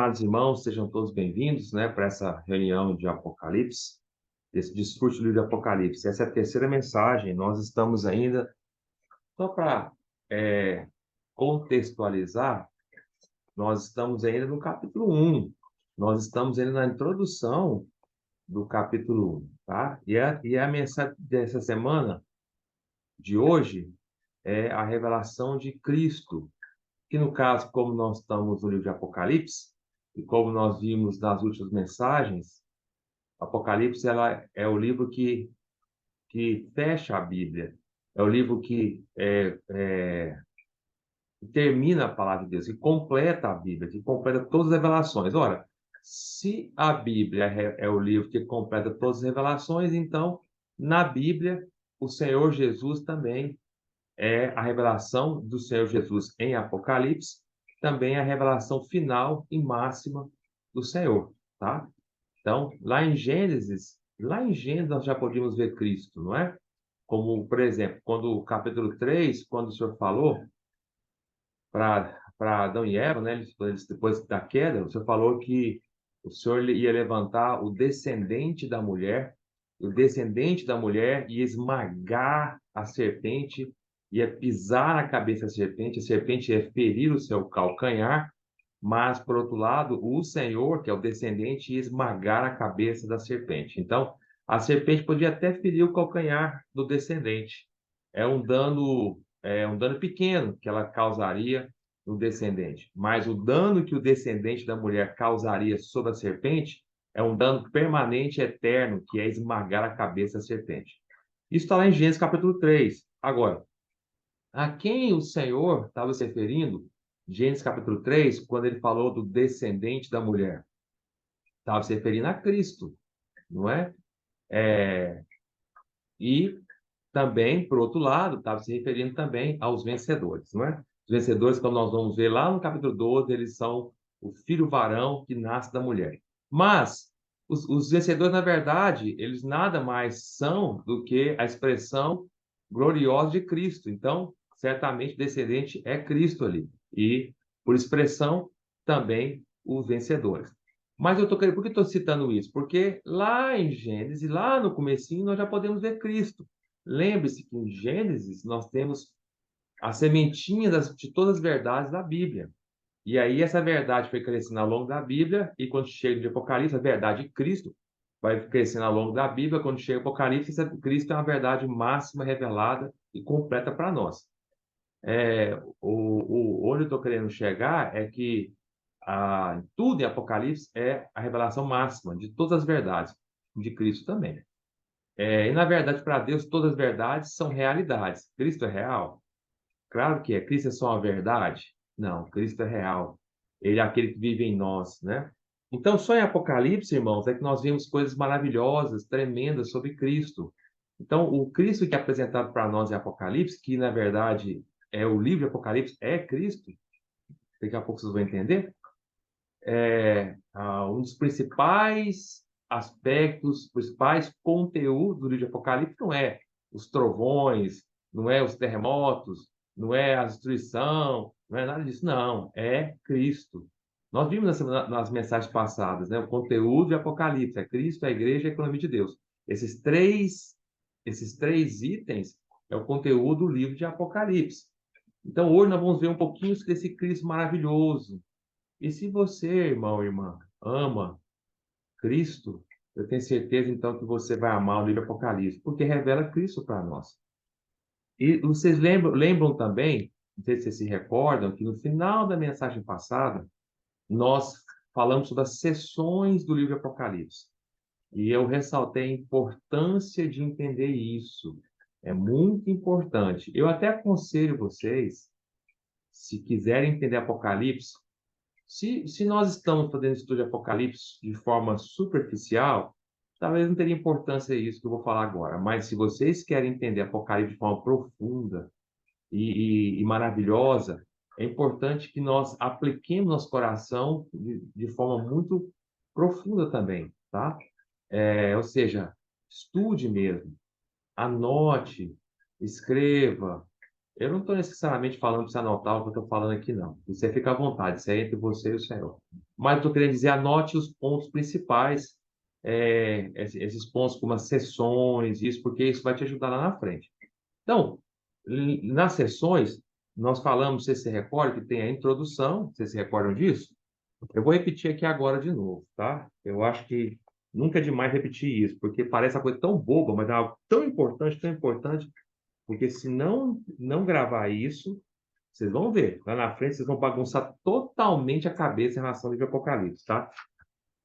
amados irmãos, sejam todos bem-vindos, né, para essa reunião de Apocalipse, desse discurso do livro de Apocalipse. Essa é a terceira mensagem. Nós estamos ainda, só para contextualizar, nós estamos ainda no capítulo 1. Nós estamos ainda na introdução do capítulo 1, tá? E a mensagem dessa semana, de hoje, é a revelação de Cristo, que no caso, como nós estamos no livro de Apocalipse, e como nós vimos nas últimas mensagens, Apocalipse é o livro que fecha a Bíblia, é o livro que termina a palavra de Deus, que completa a Bíblia, que completa todas as revelações. Ora, se a Bíblia é o livro que completa todas as revelações, então, na Bíblia, o Senhor Jesus também é a revelação do Senhor Jesus em Apocalipse, também a revelação final e máxima do Senhor, tá? Então, lá em Gênesis nós já podíamos ver Cristo, não é? Como, por exemplo, quando o capítulo 3, quando o Senhor falou para Adão e Eva, né, depois da queda, o Senhor falou que o Senhor ia levantar o descendente da mulher, o descendente da mulher ia esmagar a serpente, ia pisar na cabeça da serpente, a serpente ia ferir o seu calcanhar, mas, por outro lado, o Senhor, que é o descendente, ia esmagar a cabeça da serpente. Então, a serpente podia até ferir o calcanhar do descendente. É um dano pequeno que ela causaria no descendente. Mas o dano que o descendente da mulher causaria sobre a serpente é um dano permanente, eterno, que é esmagar a cabeça da serpente. Isso está lá em Gênesis capítulo 3. Agora, a quem o Senhor estava se referindo, Gênesis capítulo 3, quando ele falou do descendente da mulher? Estava se referindo a Cristo, não é? E também, por outro lado, estava se referindo também aos vencedores, não é? Os vencedores, como nós vamos ver lá no capítulo 12, eles são o filho varão que nasce da mulher. Mas os vencedores, na verdade, eles nada mais são do que a expressão gloriosa de Cristo. Então, certamente, o descendente é Cristo ali. E, por expressão, também os vencedores. Mas por que estou citando isso? Porque lá em Gênesis, lá no comecinho, nós já podemos ver Cristo. Lembre-se que em Gênesis nós temos a sementinha de todas as verdades da Bíblia. E aí essa verdade foi crescendo ao longo da Bíblia, e quando chega de Apocalipse, a verdade de Cristo vai crescendo ao longo da Bíblia. Quando chega Apocalipse, Cristo é uma verdade máxima, revelada e completa para nós. Onde eu estou querendo chegar é que tudo em Apocalipse é a revelação máxima de todas as verdades, de Cristo também. E, na verdade, para Deus, todas as verdades são realidades. Cristo é real? Claro que é. Cristo é só uma verdade? Não, Cristo é real. Ele é aquele que vive em nós, né? Então, só em Apocalipse, irmãos, é que nós vemos coisas maravilhosas, tremendas sobre Cristo. Então, o Cristo que é apresentado para nós em Apocalipse, que, na verdade, é o livro de Apocalipse, é Cristo. Daqui a pouco vocês vão entender. Um dos principais aspectos, principais conteúdos do livro de Apocalipse não é os trovões, não é os terremotos, não é a destruição, não é nada disso, não. É Cristo. Nós vimos nas mensagens passadas, né? O conteúdo de Apocalipse é Cristo, a igreja e a economia de Deus. Esses três itens é o conteúdo do livro de Apocalipse. Então, hoje nós vamos ver um pouquinho desse Cristo maravilhoso. E se você, irmão ou irmã, ama Cristo, eu tenho certeza então que você vai amar o livro Apocalipse, porque revela Cristo para nós. E vocês lembram também, não sei se vocês se recordam, que no final da mensagem passada, nós falamos sobre as sessões do livro Apocalipse. E eu ressaltei a importância de entender isso. É muito importante. Eu até aconselho vocês, se quiserem entender Apocalipse, se nós estamos fazendo estudo de Apocalipse de forma superficial, talvez não teria importância isso que eu vou falar agora. Mas se vocês querem entender Apocalipse de forma profunda e maravilhosa, é importante que nós apliquemos nosso coração de forma muito profunda também, tá? Ou seja, estude mesmo, anote, escreva, Eu não estou necessariamente falando para você anotar o que eu estou falando aqui, não. Você fica à vontade, isso é entre você e o Senhor. Mas eu estou querendo dizer, anote os pontos principais, esses pontos como as sessões, isso, porque isso vai te ajudar lá na frente. Então, nas sessões, nós falamos, você se recorda, que tem a introdução, vocês se recordam disso? Eu vou repetir aqui agora de novo, tá? Eu acho que nunca é demais repetir isso, porque parece uma coisa tão boba, mas é algo tão importante, porque se não gravar isso, vocês vão ver, lá na frente vocês vão bagunçar totalmente a cabeça em relação ao livro de Apocalipse, tá?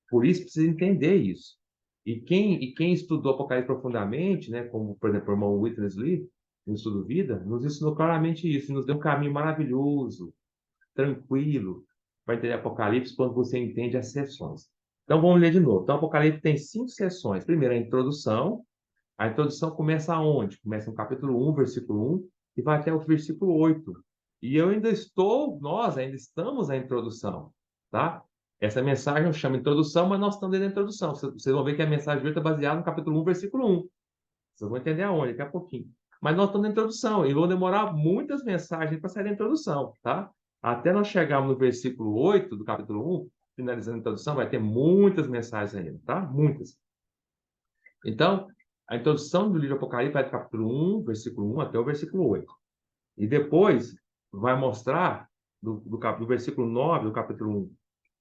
Por isso precisa entender isso. E quem estudou Apocalipse profundamente, né, como, por exemplo, o irmão Witness Lee, no Estudo Vida, nos ensinou claramente isso, nos deu um caminho maravilhoso, tranquilo, para entender Apocalipse quando você entende as sessões. Então vamos ler de novo. Então, Apocalipse tem 5 sessões. Primeiro, a introdução. A introdução começa aonde? Começa no capítulo 1, versículo 1, e vai até o versículo 8. E nós ainda estamos na introdução, tá? Essa mensagem eu chamo introdução, mas nós estamos dentro da introdução. Vocês vão ver que a mensagem de hoje está baseada no capítulo 1, versículo 1. Vocês vão entender aonde, daqui a pouquinho. Mas nós estamos na introdução, e vão demorar muitas mensagens para sair da introdução, tá? Até nós chegarmos no versículo 8 do capítulo 1, finalizando a introdução, vai ter muitas mensagens ainda, tá? Muitas. Então, a introdução do livro de Apocalipse vai do capítulo 1, versículo 1 até o versículo 8. E depois vai mostrar, do versículo 9 do capítulo 1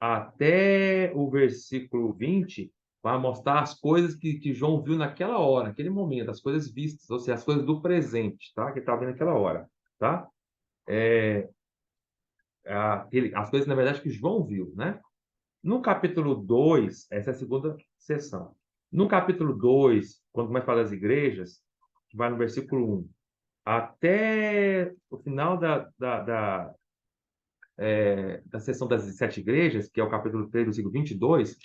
até o versículo 20, vai mostrar as coisas que João viu naquela hora, naquele momento, as coisas vistas, ou seja, as coisas do presente, tá? Que estava vendo naquela hora, tá? As coisas, na verdade, que João viu, né? No capítulo 2, essa é a segunda sessão. No capítulo 2, quando começa a falar das igrejas, que vai no versículo 1, até o final da sessão das 7 igrejas, que é o capítulo 3, versículo 22,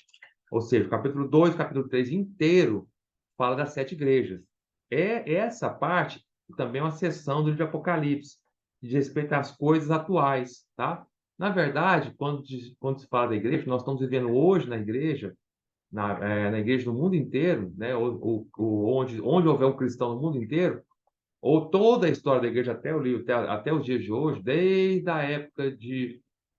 ou seja, o capítulo 2, o capítulo 3 inteiro fala das 7 igrejas. Essa parte também é uma sessão do livro de Apocalipse, que diz respeito às coisas atuais, tá? Na verdade, quando se fala da igreja, nós estamos vivendo hoje na igreja, na igreja no mundo inteiro, né? Onde houver um cristão no mundo inteiro, ou toda a história da igreja até os dias de hoje, desde a época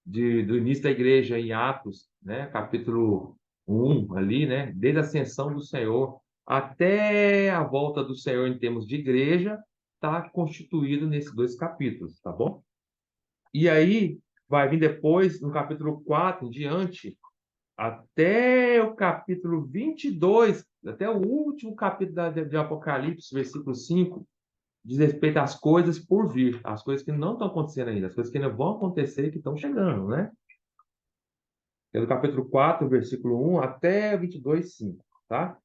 do início da igreja em Atos, né, capítulo 1 ali, né, desde a ascensão do Senhor até a volta do Senhor em termos de igreja, está constituído nesses 2 capítulos, tá bom? E aí vai vir depois, no capítulo 4 em diante, até o capítulo 22, até o último capítulo de Apocalipse, versículo 5, diz respeito às coisas por vir, as coisas que não estão acontecendo ainda, as coisas que ainda vão acontecer e que estão chegando, né? É do capítulo 4, versículo 1 até 22, 5, tá?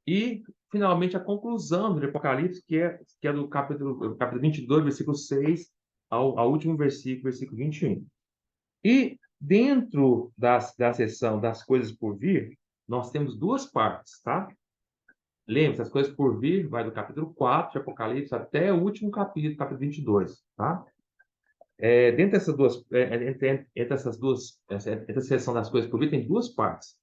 E, finalmente, a conclusão do Apocalipse, que é do capítulo 22, versículo 6 ao último versículo, versículo 21. E, dentro da seção das coisas por vir, nós temos 2 partes, tá? Lembre-se, as coisas por vir vai do capítulo 4 de Apocalipse até o último capítulo 22, tá? Dentro dessas duas, entre a seção das coisas por vir, tem 2 partes.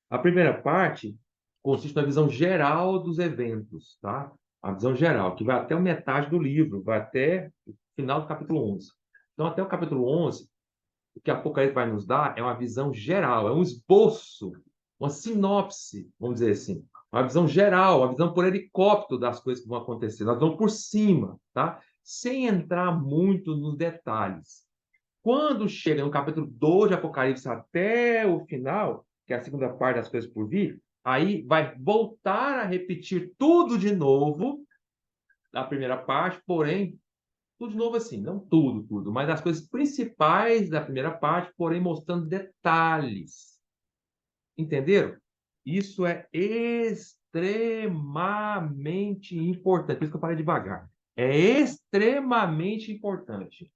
A primeira parte consiste na visão geral dos eventos, tá? A visão geral, que vai até a metade do livro, vai até o final do capítulo 11. Então, até o capítulo 11, o que a Apocalipse vai nos dar é uma visão geral, é um esboço, uma sinopse, vamos dizer assim. Uma visão geral, uma visão por helicóptero das coisas que vão acontecer. Nós vamos por cima, tá? Sem entrar muito nos detalhes. Quando chega no capítulo 2 de Apocalipse até o final, que é a segunda parte das coisas por vir, aí vai voltar a repetir tudo de novo da primeira parte, porém tudo de novo assim, não tudo, mas as coisas principais da primeira parte, porém mostrando detalhes. Entenderam? Isso é extremamente importante. Por isso que eu falei devagar. É extremamente importante.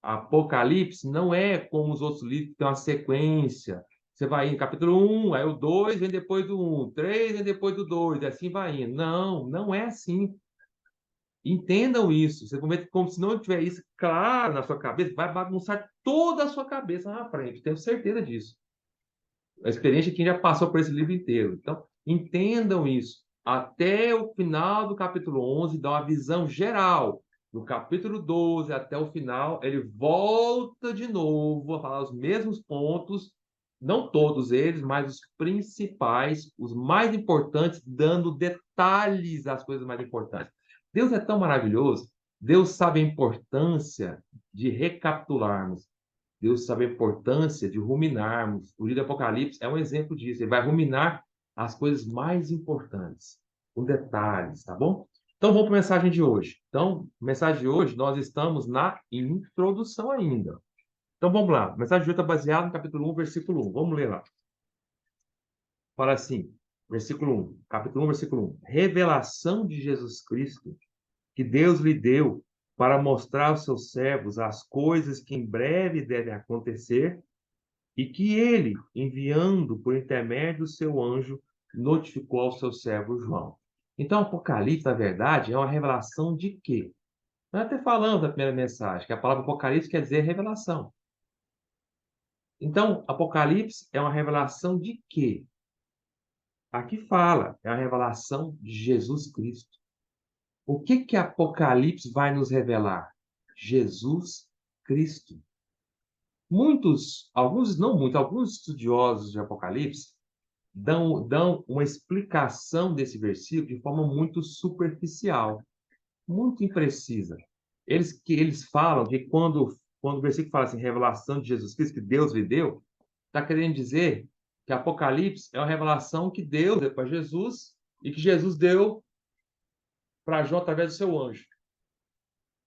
Apocalipse não é como os outros livros que tem uma sequência. Você vai em capítulo 1, aí o 2 vem depois do 1, 3 vem depois do 2, e assim vai indo. Não, não é assim. Entendam isso. Você comenta como se não tiver isso claro na sua cabeça, vai bagunçar toda a sua cabeça na frente. Tenho certeza disso. A experiência de quem já passou por esse livro inteiro. Então, entendam isso. Até o final do capítulo 11, dá uma visão geral. no capítulo 12 até o final, ele volta de novo a falar os mesmos pontos, não todos eles, mas os principais, os mais importantes, dando detalhes às coisas mais importantes. Deus é tão maravilhoso, Deus sabe a importância de recapitularmos, Deus sabe a importância de ruminarmos. O livro do Apocalipse é um exemplo disso, ele vai ruminar as coisas mais importantes, com detalhes, tá bom? Então, vamos para a mensagem de hoje. Então, mensagem de hoje, nós estamos na introdução ainda. Então, vamos lá. A mensagem de hoje está baseada no capítulo 1, versículo 1. Vamos ler lá. Fala assim, versículo 1, capítulo 1, versículo 1. Revelação de Jesus Cristo, que Deus lhe deu para mostrar aos seus servos as coisas que em breve devem acontecer e que ele, enviando por intermédio do seu anjo, notificou ao seu servo João. Então, Apocalipse, na verdade, é uma revelação de quê? Nós até falamos na primeira mensagem que a palavra Apocalipse quer dizer revelação. Então, Apocalipse é uma revelação de quê? Aqui fala, é a revelação de Jesus Cristo. O que que Apocalipse vai nos revelar? Jesus Cristo. Alguns não muitos, alguns estudiosos de Apocalipse dão uma explicação desse versículo de forma muito superficial, muito imprecisa. Eles falam que quando o versículo fala assim, revelação de Jesus Cristo, que Deus lhe deu, está querendo dizer que Apocalipse é uma revelação que Deus deu para Jesus e que Jesus deu para João através do seu anjo.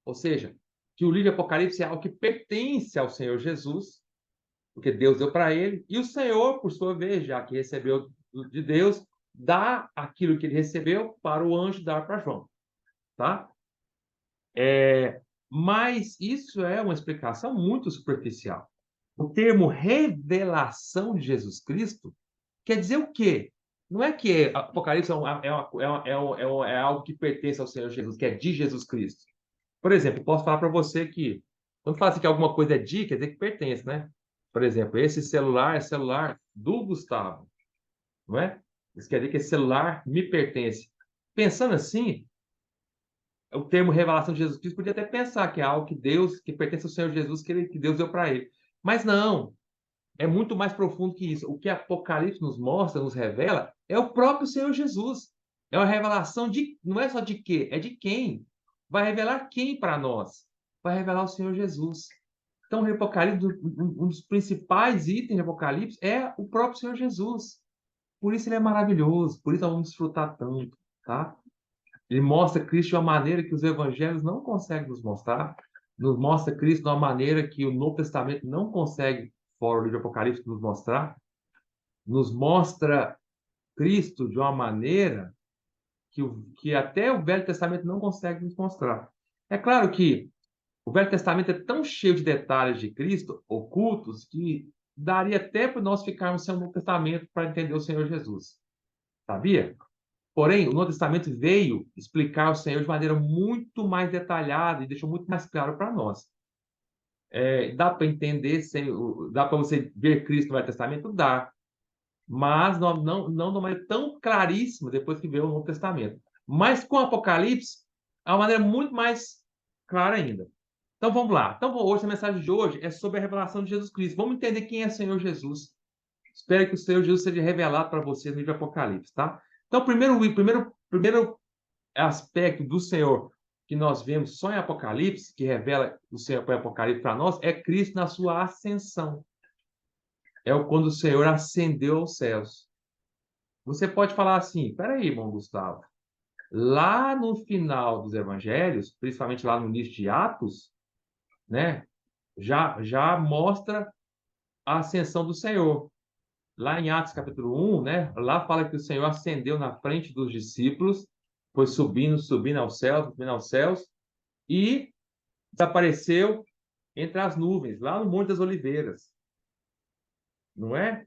Ou seja, que o livro de Apocalipse é algo que pertence ao Senhor Jesus, porque Deus deu para ele, e o Senhor, por sua vez, já que recebeu de Deus, dá aquilo que ele recebeu para o anjo dar para João. Tá? Mas isso é uma explicação muito superficial. O termo revelação de Jesus Cristo quer dizer o quê? Não é que Apocalipse é algo que pertence ao Senhor Jesus, que é de Jesus Cristo. Por exemplo, posso falar para você que, quando fala assim que alguma coisa é de, quer dizer que pertence, né? Por exemplo, esse celular é celular do Gustavo, não é? Isso quer dizer que esse celular me pertence. Pensando assim, o termo revelação de Jesus Cristo podia até pensar que é algo que Deus, que pertence ao Senhor Jesus, que Deus deu para ele. Mas não, é muito mais profundo que isso. O que Apocalipse nos mostra, nos revela, é o próprio Senhor Jesus. É uma revelação de, não é só de quê, é de quem. Vai revelar quem para nós? Vai revelar o Senhor Jesus. Então, o Apocalipse, um dos principais itens do Apocalipse é o próprio Senhor Jesus. Por isso ele é maravilhoso, por isso nós vamos desfrutar tanto, tá? Ele mostra Cristo de uma maneira que os evangelhos não conseguem nos mostrar, nos mostra Cristo de uma maneira que o Novo Testamento não consegue, fora o livro do Apocalipse, nos mostrar, nos mostra Cristo de uma maneira que até o Velho Testamento não consegue nos mostrar. É claro que o Velho Testamento é tão cheio de detalhes de Cristo, ocultos, que daria até para nós ficarmos sem o Novo Testamento para entender o Senhor Jesus. Sabia? Porém, o Novo Testamento veio explicar o Senhor de maneira muito mais detalhada e deixou muito mais claro para nós. Dá para entender, dá para você ver Cristo no Velho Testamento? Dá. Mas não de uma maneira tão claríssima depois que veio o Novo Testamento. Mas com o Apocalipse, é uma maneira muito mais clara ainda. Então vamos lá. Então hoje a mensagem de hoje é sobre a revelação de Jesus Cristo. Vamos entender quem é o Senhor Jesus. Espero que o Senhor Jesus seja revelado para você no livro do Apocalipse, tá? Então, primeiro aspecto do Senhor que nós vemos só em Apocalipse, que revela o Senhor para Apocalipse para nós, é Cristo na sua ascensão. Quando o Senhor ascendeu aos céus. Você pode falar assim, peraí, irmão Gustavo, lá no final dos evangelhos, principalmente lá no início de Atos, né, já mostra a ascensão do Senhor. Lá em Atos capítulo 1, né, lá fala que o Senhor ascendeu na frente dos discípulos, foi subindo aos céus, e desapareceu entre as nuvens, lá no Monte das Oliveiras. Não é?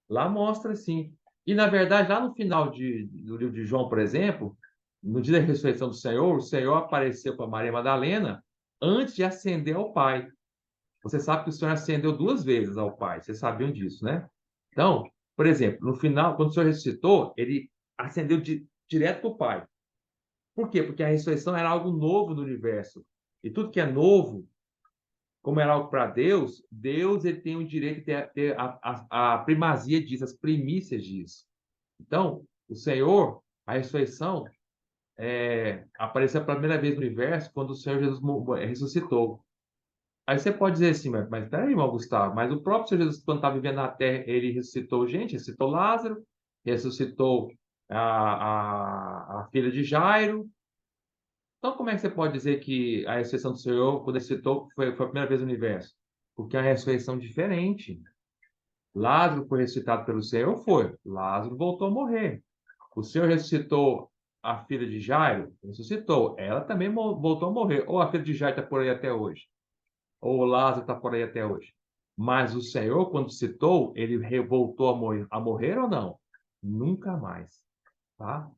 Lá mostra assim. E, na verdade, lá no final do livro de João, por exemplo, no dia da ressurreição do Senhor, o Senhor apareceu para Maria Madalena antes de ascender ao Pai. Você sabe que o Senhor ascendeu 2 vezes ao Pai, vocês sabiam disso, né? Então, por exemplo, no final, quando o Senhor ressuscitou, ele ascendeu direto para o Pai. Por quê? Porque a ressurreição era algo novo no universo. E tudo que é novo, como era algo para Deus, Deus ele tem o direito de ter a primazia disso, as primícias disso. Então, o Senhor, a ressurreição, apareceu pela primeira vez no universo quando o Senhor Jesus ressuscitou. Aí você pode dizer assim, mas peraí, irmão Gustavo, mas o próprio Senhor Jesus, quando estava vivendo na terra, ele ressuscitou gente, ressuscitou Lázaro, ressuscitou a filha de Jairo. Então, como é que você pode dizer que a ressurreição do Senhor, quando ele ressuscitou, foi a primeira vez no universo? Porque é uma ressurreição diferente. Lázaro foi ressuscitado pelo Senhor, foi. Lázaro voltou a morrer. O Senhor ressuscitou a filha de Jairo? Ressuscitou. Ela também voltou a morrer. Ou a filha de Jairo está por aí até hoje. Ou o Lázaro está por aí até hoje. Mas o Senhor, quando citou, ele voltou a morrer ou não? Nunca mais. Tá?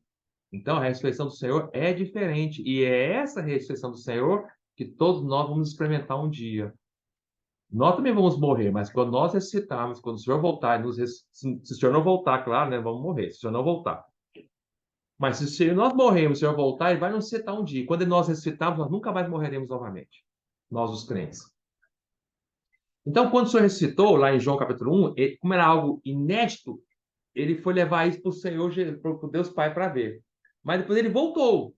Então, a ressurreição do Senhor é diferente. E é essa ressurreição do Senhor que todos nós vamos experimentar um dia. Nós também vamos morrer, mas quando nós ressuscitarmos, quando o Senhor voltar, se o Senhor não voltar, claro, né, vamos morrer, se o Senhor não voltar. Mas se nós morrermos, se o Senhor voltar, ele vai nos ressuscitar um dia. Quando nós ressuscitarmos, nós nunca mais morreremos novamente. Nós, os crentes. Então, quando o Senhor ressuscitou, lá em João capítulo 1, como era algo inédito, ele foi levar isso para o Senhor, para o Deus Pai, para ver. Mas depois ele voltou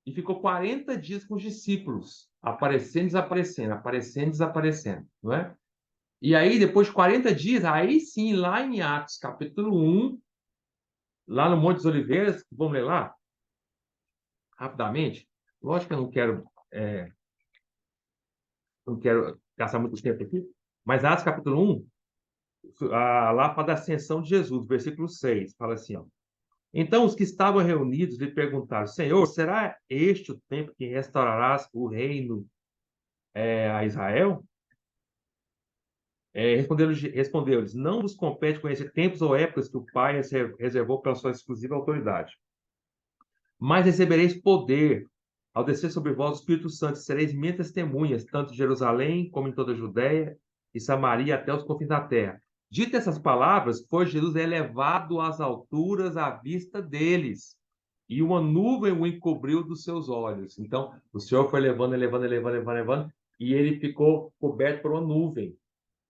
e ficou 40 dias com os discípulos, aparecendo e desaparecendo, aparecendo e desaparecendo, não é? E aí, depois de 40 dias, aí sim, lá em Atos capítulo 1, lá no Monte das Oliveiras, vamos ler lá, rapidamente. Lógico que eu não quero gastar muito tempo aqui, mas Atos capítulo 1, lá para a ascensão de Jesus, versículo 6, fala assim, ó. Então os que estavam reunidos lhe perguntaram, Senhor, será este o tempo que restaurarás o reino a Israel? Respondeu-lhes, não vos compete conhecer tempos ou épocas que o Pai reservou para a sua exclusiva autoridade. Mas recebereis poder ao descer sobre vós o Espírito Santo, e sereis minhas testemunhas, tanto em Jerusalém como em toda a Judéia e Samaria até os confins da terra. Dito essas palavras, foi Jesus elevado às alturas à vista deles, e uma nuvem o encobriu dos seus olhos. Então, o Senhor foi levando, e ele ficou coberto por uma nuvem.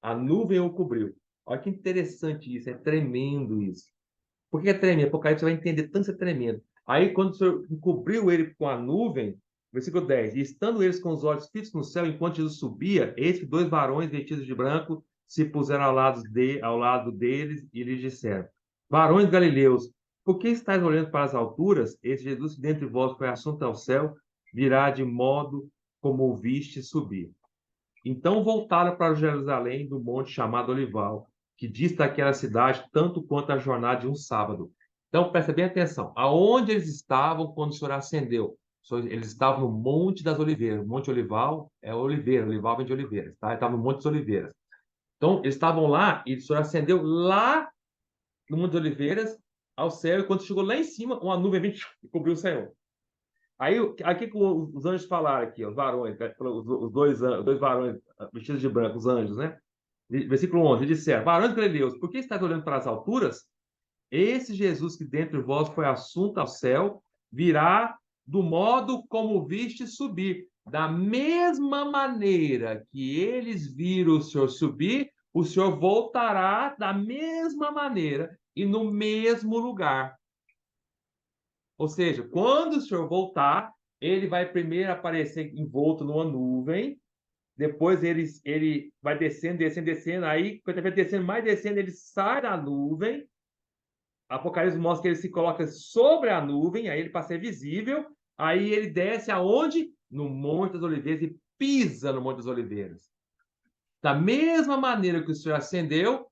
A nuvem o cobriu. Olha que interessante isso, é tremendo isso. Por que é tremendo? Apocalipse você vai entender tanto que é tremendo. Aí, quando o Senhor encobriu ele com a nuvem, versículo 10, e estando eles com os olhos fitos no céu, enquanto Jesus subia, eis que dois varões vestidos de branco se puseram ao lado deles e lhes disseram, varões galileus, por que estáis olhando para as alturas? Esse Jesus que dentre vós foi assunto ao céu, virá de modo como o viste subir. Então voltaram para Jerusalém do monte chamado Olival, que dista daquela cidade tanto quanto a jornada de um sábado. Então, presta bem atenção. Aonde eles estavam quando o Senhor ascendeu? Eles estavam no Monte das Oliveiras. Monte Olival é oliveira, Olival vem de oliveiras, tá? Eles estavam no Monte das Oliveiras. Então, eles estavam lá e o Senhor ascendeu lá no Monte das Oliveiras ao céu, e quando chegou lá em cima, uma nuvem veio e cobriu o Senhor. Aí, aqui que os anjos falaram aqui, os varões, os dois varões vestidos de branco, os anjos, né? Versículo 11, eles disseram, varões galileus, por que estáis olhando para as alturas? Esse Jesus que dentre vós foi assunto ao céu, virá do modo como viste subir. Da mesma maneira que eles viram o Senhor subir, o Senhor voltará da mesma maneira e no mesmo lugar. Ou seja, quando o Senhor voltar, ele vai primeiro aparecer envolto numa nuvem, depois ele vai descendo, descendo, descendo, aí quando ele vai descendo, mais descendo, ele sai da nuvem. Apocalipse mostra que ele se coloca sobre a nuvem, aí ele passa a ser visível, aí ele desce aonde? No Monte das Oliveiras e pisa no Monte das Oliveiras. Da mesma maneira que o Senhor ascendeu,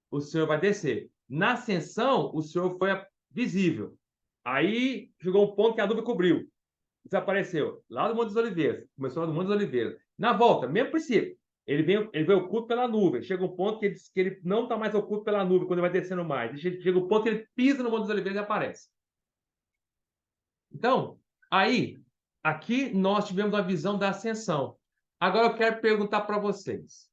o Senhor vai descer. Na ascensão, o Senhor foi visível. Aí chegou um ponto que a nuvem cobriu. Desapareceu. Lá do Monte das Oliveiras. Começou lá no Monte das Oliveiras. Na volta, mesmo princípio. Ele vem oculto pela nuvem. Chega um ponto que ele não está mais oculto pela nuvem quando ele vai descendo mais. Chega um ponto que ele pisa no Monte das Oliveiras e aparece. Então, aí, aqui nós tivemos a visão da ascensão. Agora eu quero perguntar para vocês.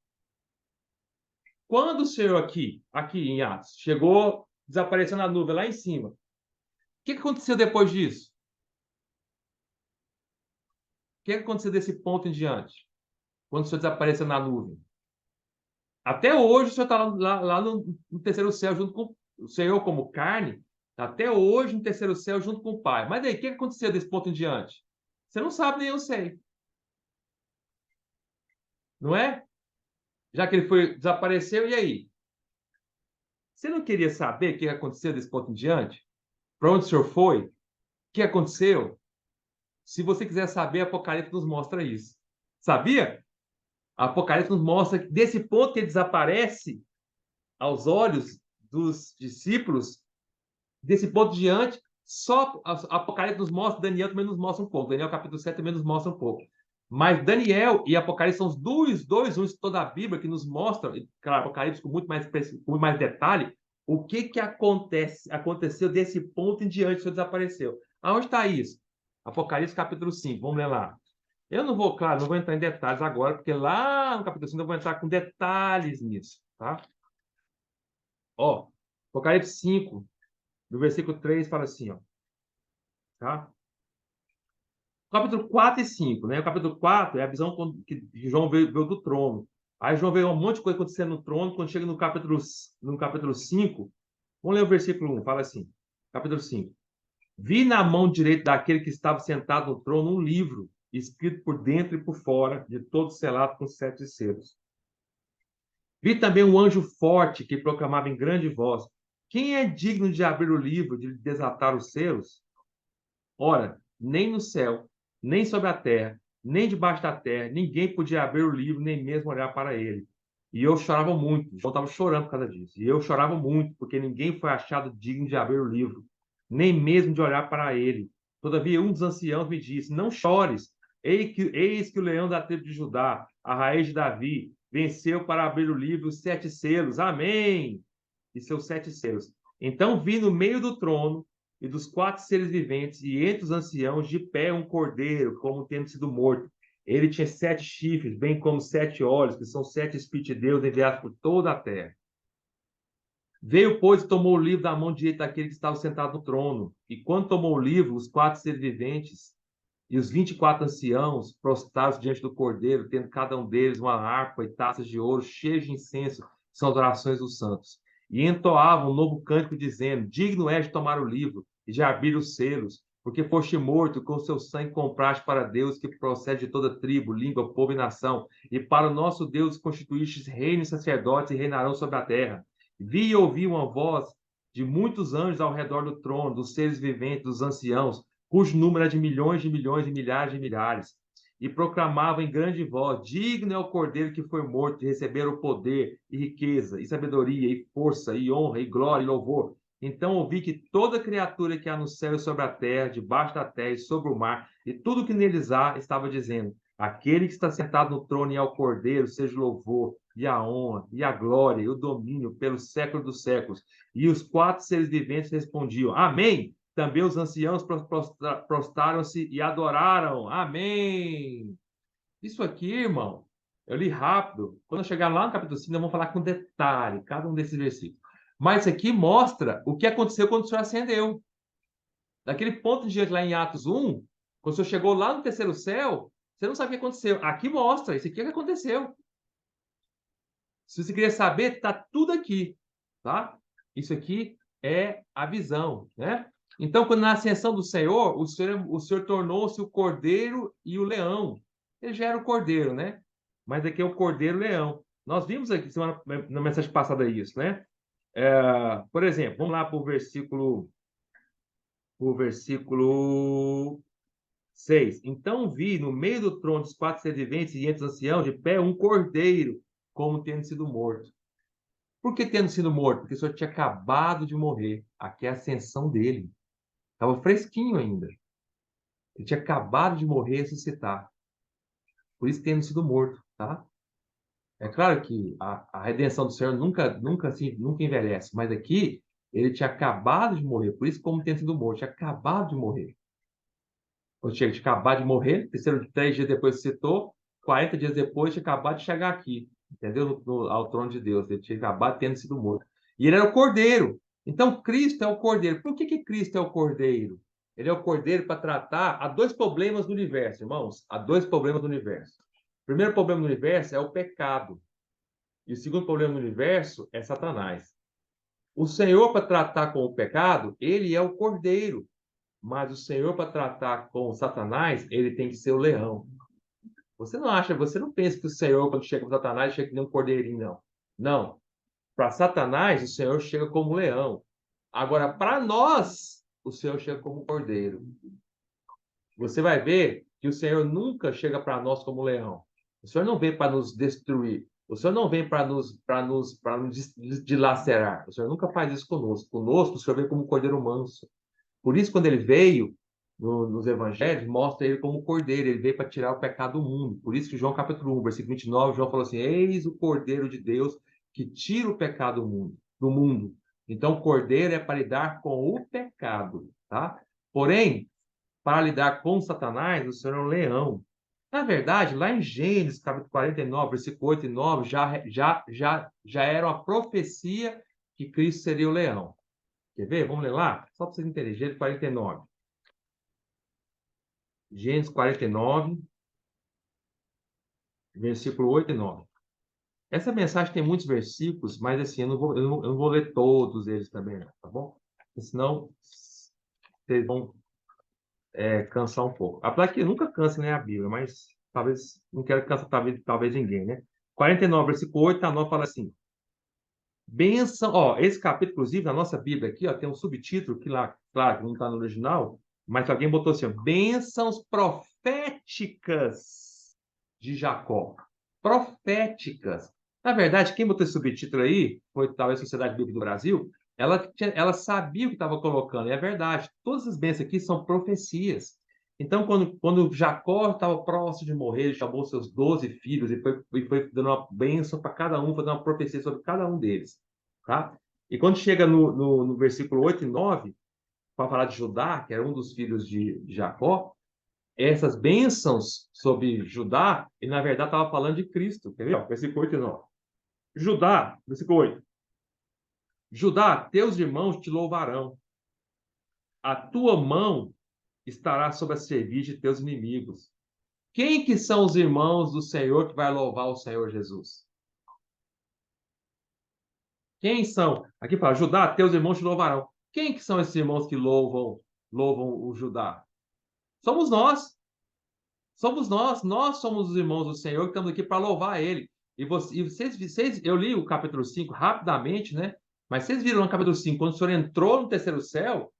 Quando o Senhor aqui em Atos, chegou, desapareceu na nuvem lá em cima, o que aconteceu depois disso? que aconteceu desse ponto em diante? Quando o Senhor desapareceu na nuvem? Até hoje o Senhor está lá no terceiro céu, junto com o Senhor como carne, até hoje no terceiro céu, junto com o Pai. Mas daí, o que aconteceu desse ponto em diante? Você não sabe, nem eu sei. Não é? Já que ele desapareceu, e aí? Você não queria saber o que aconteceu desse ponto em diante? Para onde o Senhor foi? O que aconteceu? Se você quiser saber, Apocalipse nos mostra isso. Sabia? Apocalipse nos mostra que desse ponto que ele desaparece aos olhos dos discípulos, desse ponto diante, só Apocalipse nos mostra, Daniel também nos mostra um pouco. Daniel capítulo 7 também nos mostra um pouco. Mas Daniel e Apocalipse são os dois únicos de toda a Bíblia que nos mostram, claro, Apocalipse com muito mais detalhe, o que aconteceu desse ponto em diante que o Senhor desapareceu. Aonde está isso? Apocalipse capítulo 5, vamos ler lá. Eu não vou, claro, não vou entrar em detalhes agora, porque lá no capítulo 5 eu vou entrar com detalhes nisso, tá? Ó, Apocalipse 5, no versículo 3, fala assim, ó, tá? Capítulo 4 e 5, né? O capítulo 4 é a visão que João veio do trono. Aí João vê um monte de coisa acontecendo no trono. Quando chega no capítulo 5, vamos ler o versículo 1, fala assim, capítulo 5. Vi na mão direita daquele que estava sentado no trono um livro, escrito por dentro e por fora, de todo selado com 7 selos. Vi também um anjo forte que proclamava em grande voz: quem é digno de abrir o livro, de desatar os selos? Ora, nem no céu, nem sobre a terra, nem debaixo da terra, ninguém podia abrir o livro, nem mesmo olhar para ele. E eu chorava muito. João estava chorando por causa disso. E eu chorava muito, porque ninguém foi achado digno de abrir o livro, nem mesmo de olhar para ele. Todavia, um dos anciãos me disse: não chores, eis que o leão da tribo de Judá, a raiz de Davi, venceu para abrir o livro os 7 selos. Amém! E seus 7 selos. Então vi no meio do trono e dos 4 seres viventes, e entre os anciãos, de pé um cordeiro, como tendo sido morto. Ele tinha 7 chifres, bem como 7 olhos, que são 7 Espíritos de Deus enviados por toda a terra. Veio, pois, e tomou o livro da mão direita daquele que estava sentado no trono. E quando tomou o livro, os 4 seres viventes e os 24 anciãos prostraram-se diante do cordeiro, tendo cada um deles uma harpa e taças de ouro cheias de incenso, que são as orações dos santos. E entoavam um novo cântico, dizendo: digno és de tomar o livro e de abrir os selos, porque foste morto e com seu sangue compraste para Deus, que procede de toda tribo, língua, povo e nação, e para o nosso Deus constituístes reino e sacerdotes e reinarão sobre a terra. Vi e ouvi uma voz de muitos anjos ao redor do trono, dos seres viventes, dos anciãos, cujo número é de milhões e milhares de milhares, e proclamava em grande voz: digno é o cordeiro que foi morto de receber o poder, e riqueza, e sabedoria, e força, e honra, e glória, e louvor. Então ouvi que toda criatura que há no céu e sobre a terra, debaixo da terra e sobre o mar, e tudo que neles há, estava dizendo: aquele que está sentado no trono e ao cordeiro, seja o louvor, e a honra, e a glória, e o domínio pelos séculos dos séculos. E os 4 seres viventes respondiam: Amém. Também os anciãos prostraram-se e adoraram. Amém. Isso aqui, irmão, eu li rápido. Quando eu chegar lá no capítulo 5, nós vamos falar com detalhe cada um desses versículos. Mas isso aqui mostra o que aconteceu quando o Senhor ascendeu. Daquele ponto de diante lá em Atos 1, quando o Senhor chegou lá no terceiro céu, você não sabe o que aconteceu. Aqui mostra, isso aqui é o que aconteceu. Se você queria saber, está tudo aqui, tá? Isso aqui é a visão, né? Então, quando na ascensão do Senhor, o Senhor tornou-se o cordeiro e o leão. Ele já era o cordeiro, né? Mas aqui é o cordeiro e o leão. Nós vimos aqui na mensagem passada isso, né? Por exemplo, vamos lá para o versículo 6. Então vi no meio do trono dos 4 seres viventes e entre os anciãos de pé um cordeiro, como tendo sido morto. Por que tendo sido morto? Porque o Senhor tinha acabado de morrer. Aqui é a ascensão dele. Estava fresquinho ainda. Ele tinha acabado de morrer e ressuscitar. Por isso tendo sido morto, tá? É claro que a redenção do Senhor nunca envelhece, mas aqui ele tinha acabado de morrer, por isso como tendo sido morto, tinha acabado de morrer. Ou tinha acabado de morrer, terceiro 3 dias depois citou, 40 dias depois tinha acabado de chegar aqui, entendeu? Ao trono de Deus, ele tinha acabado tendo sido morto. E ele era o cordeiro. Então Cristo é o cordeiro. Por que Cristo é o cordeiro? Ele é o cordeiro para tratar. Há dois problemas no universo, irmãos. Há dois problemas no universo. O primeiro problema no universo é o pecado. E o segundo problema no universo é Satanás. O Senhor, para tratar com o pecado, ele é o cordeiro. Mas o Senhor, para tratar com o Satanás, ele tem que ser o leão. Você não acha, você não pensa que o Senhor, quando chega para Satanás, chega que nem um cordeirinho, não. Não. Para Satanás, o Senhor chega como leão. Agora, para nós, o Senhor chega como cordeiro. Você vai ver que o Senhor nunca chega para nós como leão. O Senhor não vem para nos destruir. O Senhor não vem para nos dilacerar. O Senhor nunca faz isso conosco. Conosco, o Senhor vem como cordeiro manso. Por isso, quando ele veio nos evangelhos, mostra ele como cordeiro. Ele veio para tirar o pecado do mundo. Por isso que João capítulo 1, versículo 29, João falou assim: Eis o cordeiro de Deus que tira o pecado do mundo. Então, cordeiro é para lidar com o pecado, tá? Porém, para lidar com Satanás, o Senhor é um leão. Na verdade, lá em Gênesis, capítulo 49, versículo 8 e 9, já era uma profecia que Cristo seria o leão. Quer ver? Vamos ler lá? Só para vocês entenderem. Gênesis 49. Gênesis 49, versículo 8 e 9. Essa mensagem tem muitos versículos, mas assim, eu não vou ler todos eles também, não, tá bom? Porque senão vocês vão cansar um pouco. Apesar que nunca cansa, né, a Bíblia, mas talvez, não quero cansar talvez ninguém, né? 49, versículo 8 a 9 fala assim: Bênção, ó, esse capítulo, inclusive, na nossa Bíblia aqui, ó, tem um subtítulo que lá, claro, que não está no original, mas alguém botou assim, ó, bênçãos proféticas de Jacó. Proféticas. Na verdade, quem botou esse subtítulo aí, foi talvez a Sociedade Bíblica do Brasil, ela sabia o que estava colocando, e é verdade. Todas as bênçãos aqui são profecias. Então, quando Jacó estava próximo de morrer, ele chamou seus 12 filhos e foi dando uma bênção para cada um, foi dando uma profecia sobre cada um deles. Tá? E quando chega no versículo 8 e 9, para falar de Judá, que era um dos filhos de Jacó, essas bênçãos sobre Judá, e na verdade estava falando de Cristo. Quer ver? Ó, versículo 8 e 9. Judá, versículo 8. Judá, teus irmãos te louvarão. A tua mão estará sobre a cerviz de teus inimigos. Quem que são os irmãos do Senhor que vai louvar o Senhor Jesus? Quem são? Aqui fala, Judá, teus irmãos te louvarão. Quem que são esses irmãos que louvam o Judá? Somos nós. Somos nós. Nós somos os irmãos do Senhor que estamos aqui para louvar Ele. E vocês, eu li o capítulo 5 rapidamente, né? Mas vocês viram no capítulo 5, quando o Senhor entrou no terceiro céu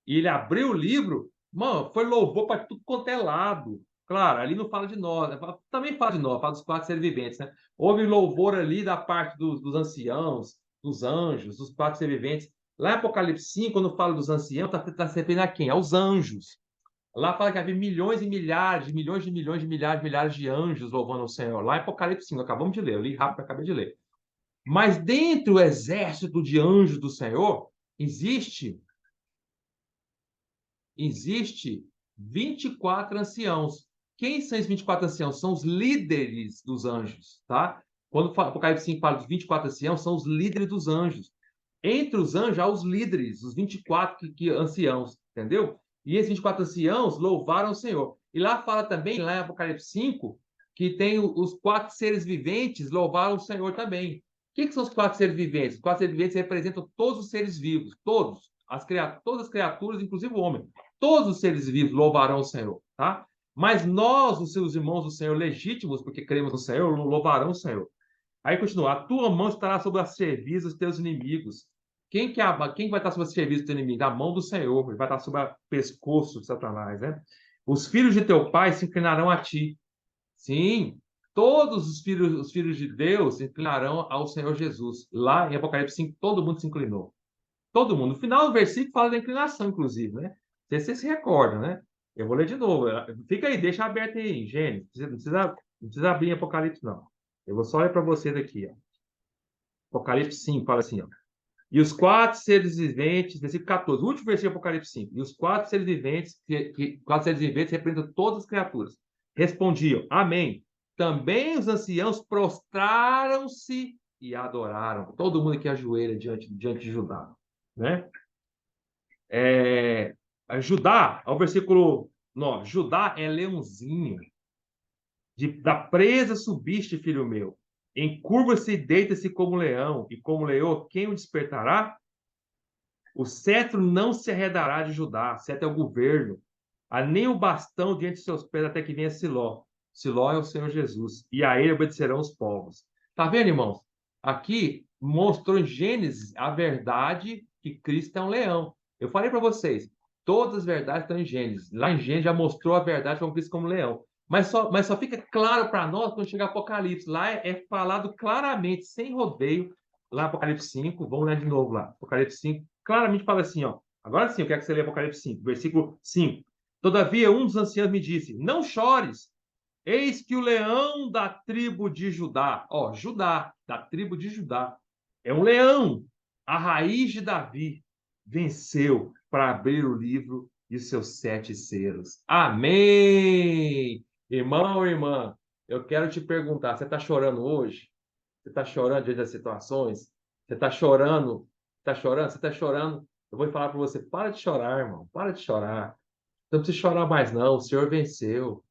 e ele abriu o livro, mano, foi louvor para tudo quanto é lado. Claro, ali não fala de nós, né? Também fala de nós, fala dos quatro seres viventes, né? Houve louvor ali da parte dos anciãos, dos anjos, dos quatro seres viventes. Lá em Apocalipse 5, quando fala dos anciãos, está se referindo a quem? Aos anjos. Lá fala que havia milhões e milhares, milhões de milhões de milhares, milhares de anjos louvando o Senhor. Lá em Apocalipse 5, acabamos de ler, eu li rápido, acabei de ler. Mas dentro do exército de anjos do Senhor, existe 24 anciãos. Quem são esses 24 anciãos? São os líderes dos anjos, tá? Quando o Apocalipse 5 fala dos 24 anciãos, são os líderes dos anjos. Entre os anjos há os líderes, os 24 anciãos, entendeu? E esses 24 anciãos louvaram o Senhor. E lá fala também, lá em Apocalipse 5, que tem os quatro seres viventes louvaram o Senhor também. O que são os quatro seres viventes? Os quatro seres viventes representam todos os seres vivos, todas as criaturas, inclusive o homem. Todos os seres vivos louvarão o Senhor, tá? Mas nós, os seus irmãos do Senhor legítimos, porque cremos no Senhor, louvarão o Senhor. Aí continua, a tua mão estará sobre a cerviz dos teus inimigos. Quem vai estar sobre a cerviz do teu inimigo? A mão do Senhor. Ele vai estar sobre o pescoço de Satanás, né? Os filhos de teu pai se inclinarão a ti. Sim, todos os filhos de Deus se inclinarão ao Senhor Jesus. Lá em Apocalipse 5, todo mundo se inclinou. Todo mundo. No final do versículo fala da inclinação, inclusive, né? Você se recorda, né? Eu vou ler de novo. Fica aí, deixa aberto aí em Gênesis. Não precisa abrir em Apocalipse, não. Eu vou só ler para vocês aqui, ó. Apocalipse 5 fala assim, ó. E os quatro seres viventes, versículo 14, o último versículo de Apocalipse 5. E os quatro seres viventes, quatro seres viventes representam todas as criaturas. Respondiam, amém. Também os anciãos prostraram-se e adoraram. Todo mundo que ajoelha diante de Judá, né? Judá, ao versículo 9. Judá é leãozinho. Da presa subiste, filho meu. Encurva-se e deita-se como leão, e como leão, quem o despertará? O cetro não se arredará de Judá, cetro é o governo, há nem o bastão diante de seus pés até que venha Siló. Siló é o Senhor Jesus, e a ele obedecerão os povos. Tá vendo, irmãos? Aqui mostrou em Gênesis a verdade que Cristo é um leão. Eu falei para vocês, todas as verdades estão em Gênesis. Lá em Gênesis já mostrou a verdade como Cristo como leão. Mas só fica claro para nós quando chegar Apocalipse. Lá é falado claramente, sem rodeio, lá em Apocalipse 5, vamos ler de novo lá. Apocalipse 5, claramente fala assim, ó. Agora sim, eu quero que você leia Apocalipse 5, versículo 5. Todavia, um dos anciãos me disse: Não chores, eis que o leão da tribo de Judá, ó, Judá, da tribo de Judá, é um leão, a raiz de Davi, venceu para abrir o livro e os seus 7 selos. Amém! Irmão ou irmã, eu quero te perguntar: você está chorando hoje? Você está chorando diante das situações? Você está chorando? Está chorando? Você está chorando? Eu vou falar para você: para de chorar, irmão, para de chorar. Não precisa chorar mais, não. O Senhor venceu.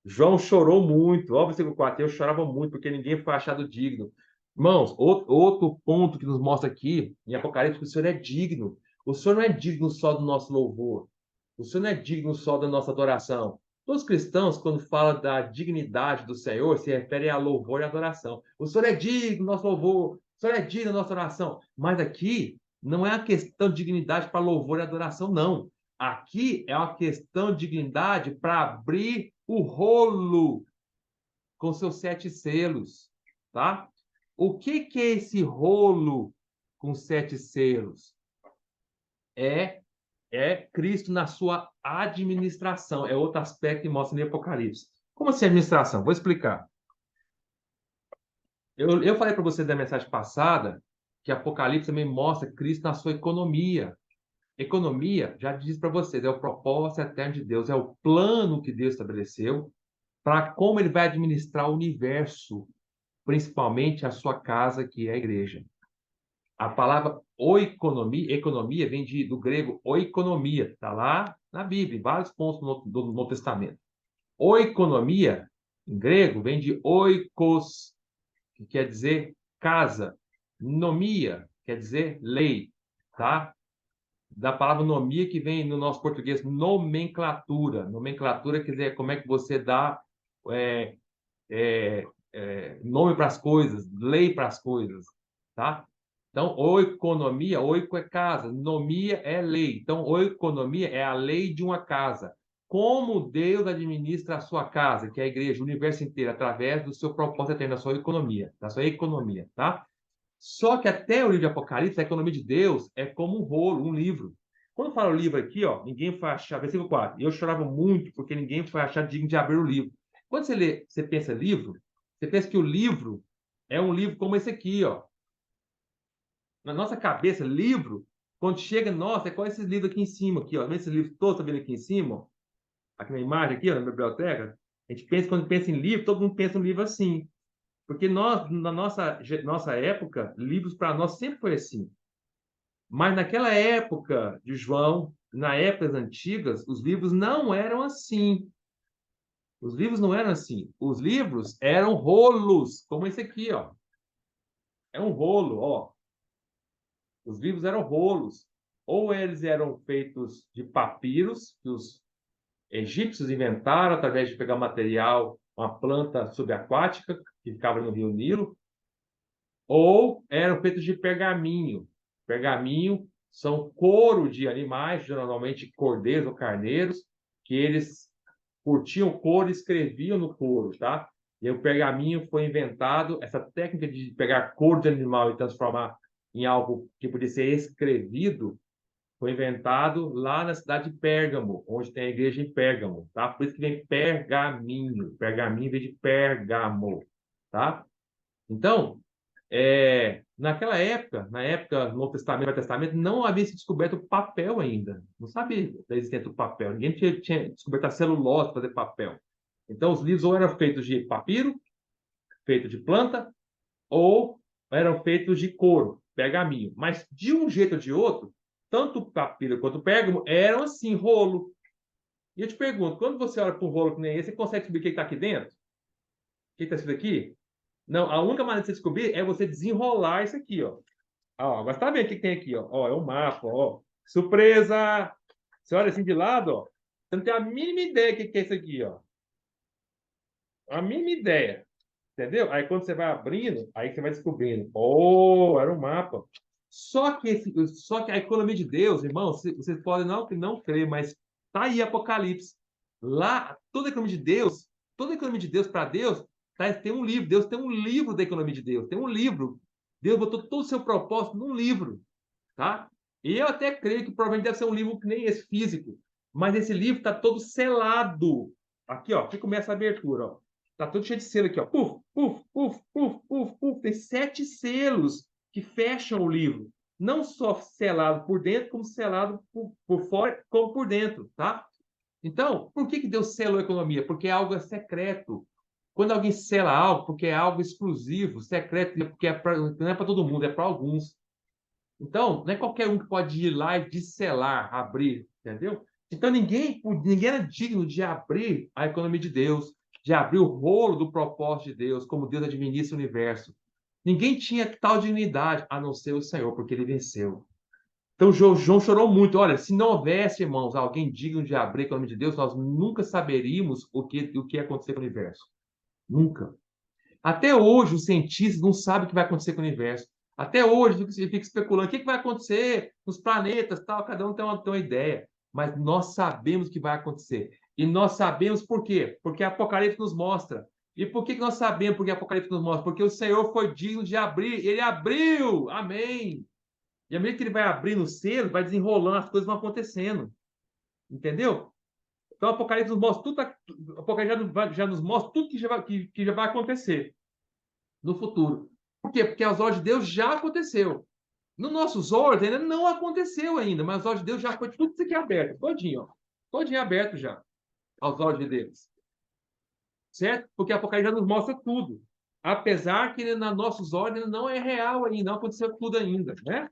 João chorou muito. Ó, versículo 4. Eu chorava muito porque ninguém foi achado digno. Irmãos, outro ponto que nos mostra aqui em Apocalipse que o Senhor é digno. O Senhor não é digno só do nosso louvor. O Senhor não é digno só da nossa adoração. Todos os cristãos, quando falam da dignidade do Senhor, se referem a louvor e adoração. O Senhor é digno do nosso louvor. O Senhor é digno da nossa oração. Mas aqui não é a questão de dignidade para louvor e adoração, não. Aqui é uma questão de dignidade para abrir o rolo com seus 7 selos, tá? O que é esse rolo com 7 selos? É Cristo na sua administração. É outro aspecto que mostra no Apocalipse. Como assim administração? Vou explicar. Eu falei para você da mensagem passada que Apocalipse também mostra Cristo na sua economia. Economia, já disse para vocês, é o propósito eterno de Deus, é o plano que Deus estabeleceu para como ele vai administrar o universo, principalmente a sua casa, que é a igreja. A palavra oikonomia, economia, vem do grego oikonomia, está lá na Bíblia, em vários pontos do Novo Testamento. Oikonomia, em grego, vem de oikos, que quer dizer casa. Nomia, quer dizer lei, tá? Da palavra nomia, que vem no nosso português nomenclatura. Nomenclatura quer dizer como é que você dá é, nome para as coisas, lei para as coisas, tá? Então, oikonomia, oiko é casa, nomia é lei. Então, oikonomia é a lei de uma casa. Como Deus administra a sua casa, que é a igreja, o universo inteiro, através do seu propósito eterno, da sua economia, tá? Só que até o livro de Apocalipse, a economia de Deus é como um rolo, um livro. Quando fala o livro aqui, ó, ninguém foi achar, versículo 4, eu chorava muito porque ninguém foi achar digno de abrir o livro. Quando você lê, você pensa livro, você pensa que o livro é um livro como esse aqui, ó. Na nossa cabeça, livro, quando chega, nossa, é qual esses livros aqui em cima, aqui, ó. Vê esses livros todos, tá vendo aqui em cima, ó? Aqui na imagem, aqui, ó, na biblioteca. A gente pensa, quando pensa em livro, todo mundo pensa em livro assim. Porque nós, na nossa época, livros para nós sempre foi assim. Mas naquela época de João, na épocas antigas, os livros não eram assim. Os livros não eram assim. Os livros eram rolos, como esse aqui, ó. É um rolo, ó. Os livros eram rolos. Ou eles eram feitos de papiros, que os egípcios inventaram através de pegar material, uma planta subaquática que ficava no rio Nilo, ou eram feitos de pergaminho. Pergaminho são couro de animais, geralmente cordeiros ou carneiros, que eles curtiam o couro e escreviam no couro, tá? E o pergaminho foi inventado, essa técnica de pegar couro de animal e transformar em algo que podia ser escrevido, foi inventado lá na cidade de Pérgamo, onde tem a igreja em Pérgamo, tá? Por isso que vem pergaminho. Pergaminho vem de Pérgamo, tá? Então, naquela época, na época do Novo Testamento, Velho Testamento, não havia se descoberto o papel ainda. Não sabia da existência do papel. Ninguém tinha descoberto a celulose para fazer papel. Então, os livros ou eram feitos de papiro, feito de planta, ou eram feitos de couro, pergaminho. Mas, de um jeito ou de outro, tanto o papiro quanto o pérgamo eram assim, rolo. E eu te pergunto, quando você olha para um rolo que nem esse, você consegue saber o que está aqui dentro? O que está escrito aqui? Não, a única maneira de você descobrir é você desenrolar isso aqui, ó. Ó, agora você tá vendo o que tem aqui, ó. Ó, é um mapa, ó. Surpresa! Você olha assim de lado, ó. Você não tem a mínima ideia do que é isso aqui, ó. A mínima ideia. Entendeu? Aí quando você vai abrindo, aí você vai descobrindo. Oh, era um mapa. Só que a economia de Deus, irmão, vocês podem não crer, mas tá aí Apocalipse. Lá, toda a economia de Deus para Deus, tá, tem um livro. Deus tem um livro da economia de Deus. Tem um livro. Deus botou todo o seu propósito num livro, tá? E eu até creio que provavelmente deve ser um livro que nem esse físico, mas esse livro está todo selado. Aqui, ó, aqui começa a abertura, ó. Tá todo cheio de selo aqui, ó. Puf, puf, puf, puf, puf, puf. Tem 7 selos que fecham o livro. Não só selado por dentro, como selado por fora, como por dentro, tá? Então, por que Deus selou a economia? Porque é algo secreto. Quando alguém sela algo, porque é algo exclusivo, secreto, porque não é para todo mundo, é para alguns. Então, não é qualquer um que pode ir lá e descelar, abrir, entendeu? Então, ninguém era digno de abrir a economia de Deus, de abrir o rolo do propósito de Deus, como Deus administra o universo. Ninguém tinha tal dignidade, a não ser o Senhor, porque ele venceu. Então, João chorou muito. Olha, se não houvesse, irmãos, alguém digno de abrir a economia de Deus, nós nunca saberíamos o que ia acontecer com o universo. Nunca. Até hoje, os cientistas não sabem o que vai acontecer com o universo. Até hoje, fica especulando o que vai acontecer nos planetas, tal. Cada um tem uma ideia. Mas nós sabemos o que vai acontecer. E nós sabemos por quê? Porque Apocalipse nos mostra. E por que nós sabemos porque Apocalipse nos mostra? Porque o Senhor foi digno de abrir. Ele abriu! Amém! E à medida que ele vai abrindo o selo, vai desenrolando, as coisas vão acontecendo. Entendeu? Então, o Apocalipse nos mostra tudo, o Apocalipse já nos mostra tudo que já vai acontecer no futuro. Por quê? Porque aos olhos de Deus já aconteceu. No nossos olhos ainda não aconteceu ainda, mas aos olhos de Deus já foi tudo isso aqui aberto, todinho, ó. Todinho aberto já, aos olhos de Deus. Certo? Porque a Apocalipse já nos mostra tudo. Apesar que nos nossos olhos ainda não é real ainda, não aconteceu tudo ainda, né?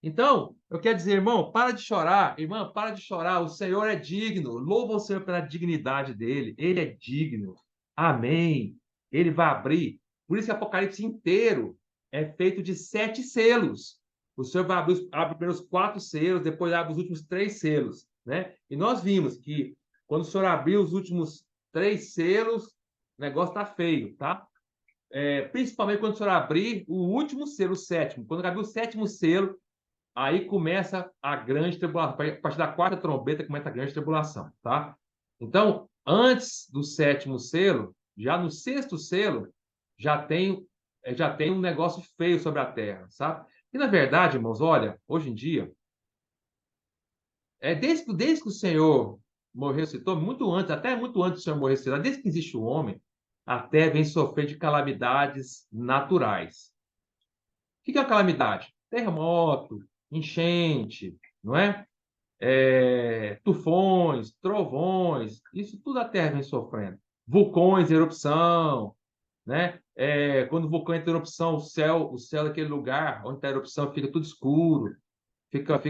Então, eu quero dizer, irmão, para de chorar. Irmã, para de chorar. O Senhor é digno. Louva o Senhor pela dignidade dele. Ele é digno. Amém. Ele vai abrir. Por isso que o Apocalipse inteiro é feito de 7 selos. O Senhor vai abre primeiro os 4 selos, depois abre os últimos 3 selos, né? E nós vimos que quando o Senhor abriu os últimos 3 selos, o negócio está feio, tá? Principalmente quando o Senhor abrir o último selo, o sétimo. Quando abrir o sétimo selo, aí começa a grande tribulação. A partir da quarta trombeta começa a grande tribulação, tá? Então, antes do sétimo selo, já no sexto selo, já tem um negócio feio sobre a terra, sabe? E na verdade, irmãos, olha, hoje em dia, desde que o Senhor morreu, citou, muito antes, até muito antes do Senhor morrer, citou, desde que existe o homem, a terra vem sofrer de calamidades naturais. O que é uma calamidade? Terremoto, enchente, não é? Tufões, trovões, isso tudo a Terra vem sofrendo. Vulcões, erupção, né? Quando o vulcão entra em erupção, o céu daquele lugar onde está a erupção fica tudo escuro, fica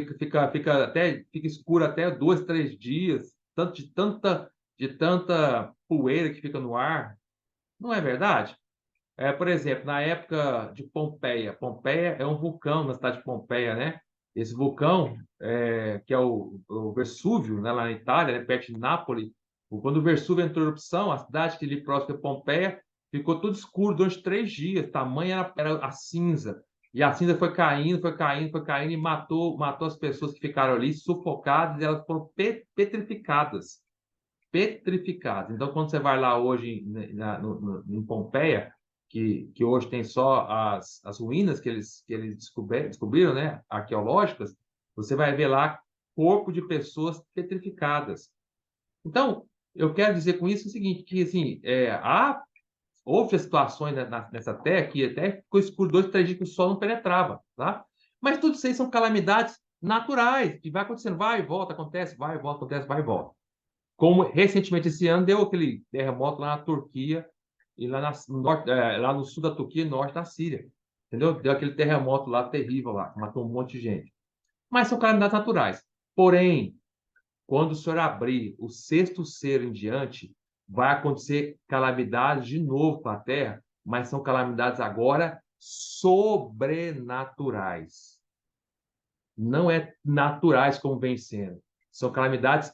escuro até 2, 3 dias, de tanta poeira que fica no ar. Não é verdade? Por exemplo, na época de Pompeia. Pompeia é um vulcão na cidade de Pompeia, né? Esse vulcão, que é o Vesúvio, né, lá na Itália, né, perto de Nápoles, quando o Vesúvio entrou em erupção, a cidade que ali próxima de Pompeia ficou tudo escuro durante 3 dias. Tamanha era a cinza. E a cinza foi caindo, foi caindo, foi caindo e matou as pessoas que ficaram ali sufocadas e elas foram petrificadas. Petrificadas. Então, quando você vai lá hoje em Pompeia, que hoje tem só as ruínas que eles descobriram, né, arqueológicas, você vai ver lá corpo de pessoas petrificadas. Então, eu quero dizer com isso o seguinte, que assim, houve situações nessa terra que até ficou escuro 2, 3 dias que o sol não penetrava, tá? Mas tudo isso aí são calamidades naturais, que vai acontecendo, vai e volta, acontece, vai e volta, acontece, vai e volta. Como recentemente esse ano deu aquele terremoto lá na Turquia e lá no sul da Turquia e norte da Síria. Entendeu? Deu aquele terremoto lá terrível lá, matou um monte de gente. mas são calamidades naturais. Porém, quando o Senhor abrir o sexto selo em diante, vai acontecer calamidades de novo para a terra, mas são calamidades agora sobrenaturais. Não é naturais como vem sendo. São calamidades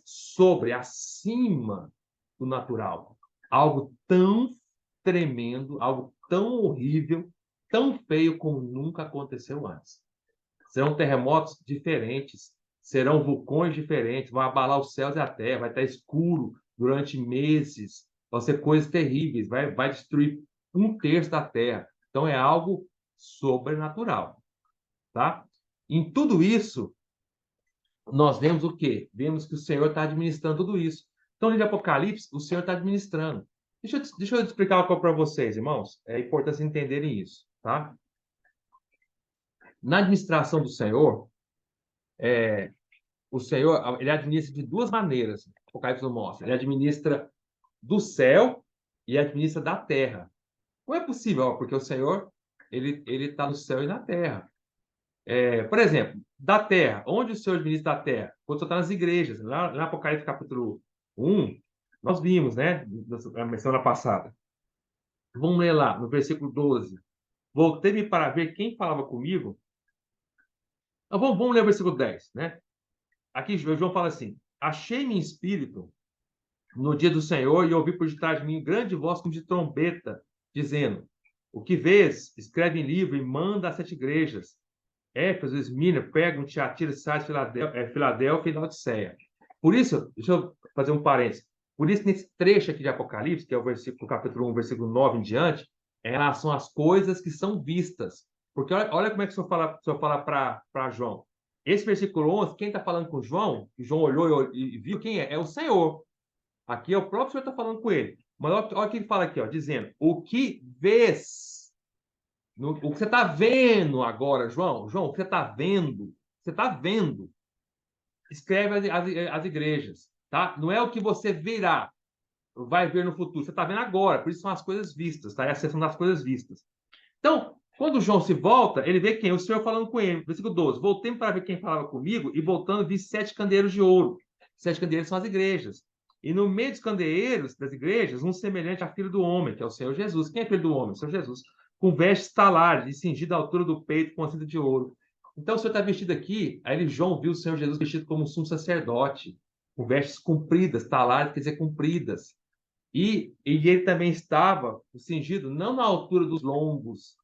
acima do natural. Algo tão tremendo, algo tão horrível, tão feio como nunca aconteceu antes. Serão terremotos diferentes, serão vulcões diferentes, vão abalar os céus e a terra, vai estar escuro durante meses, vão ser coisas terríveis, vai destruir um terço da terra. Então é algo sobrenatural, tá? Em tudo isso, nós vemos o quê? Vemos que o Senhor está administrando tudo isso. Então, no livro de Apocalipse, o Senhor está administrando. Deixa eu explicar uma coisa para vocês, irmãos. É importante vocês entenderem isso, tá? Na administração do Senhor, o Senhor, ele administra de duas maneiras. O Apocalipse não mostra. Ele administra do céu e administra da terra. Não é possível, porque o Senhor, ele está no céu e na terra. Por exemplo, da terra, onde o Senhor administra da terra? Quando o Senhor está nas igrejas. Lá no Apocalipse capítulo 1, nós vimos, né? Na semana passada. Vamos ler lá, no versículo 12. Voltei-me para ver quem falava comigo. Vamos ler o versículo 10, né? Aqui João fala assim: achei-me em espírito no dia do Senhor e ouvi por detrás de mim grande voz como de trombeta, dizendo: o que vês, escreve em livro e manda às 7 igrejas. Éfeso, Esmirna, Pérgamo, Tiatira, Sardes, Filadélfia e Laodiceia. Por isso, deixa eu fazer um parênteses. Por isso, nesse trecho aqui de Apocalipse, que é o versículo, capítulo 1, versículo 9 em diante, é em relação às coisas que são vistas. Porque olha como é que o Senhor fala para João. Esse versículo 11, quem está falando com João, que João olhou e viu quem é? É o Senhor. Aqui é o próprio Senhor que está falando com ele. Mas olha o que ele fala aqui, ó, dizendo: o que vês. O que você está vendo agora, João? João, o que você está vendo? Você está vendo. Escreve as igrejas, tá? Não é o que você verá, vai ver no futuro. Você está vendo agora, por isso são as coisas vistas, tá? É a seção das coisas vistas. Então, quando João se volta, ele vê quem? O Senhor falando com ele. Versículo 12. Voltei para ver quem falava comigo e voltando vi 7 candeeiros de ouro. 7 candeeiros são as igrejas. E no meio dos candeeiros das igrejas, um semelhante à filha do homem, que é o Senhor Jesus. Quem é filho do homem? O Senhor Jesus. Com vestes talares e cingido à altura do peito com a cinta de ouro. Então o Senhor está vestido aqui, aí João viu o Senhor Jesus vestido como um sumo sacerdote, com vestes compridas, talares quer dizer compridas. E ele também estava cingido não na altura dos lombos.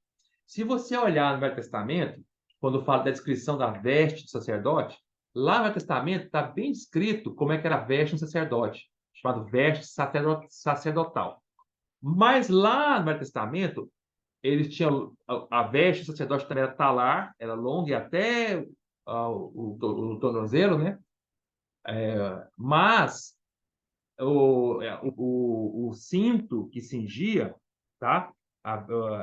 Se você olhar no Velho Testamento, quando fala da descrição da veste do sacerdote, lá no Velho Testamento está bem descrito como é que era a veste do sacerdote, chamado veste sacerdotal. Mas lá no Velho Testamento, eles tinham a veste do sacerdote também era talar, era longa e até o tornozelo, né? Mas o cinto que cingia, tá?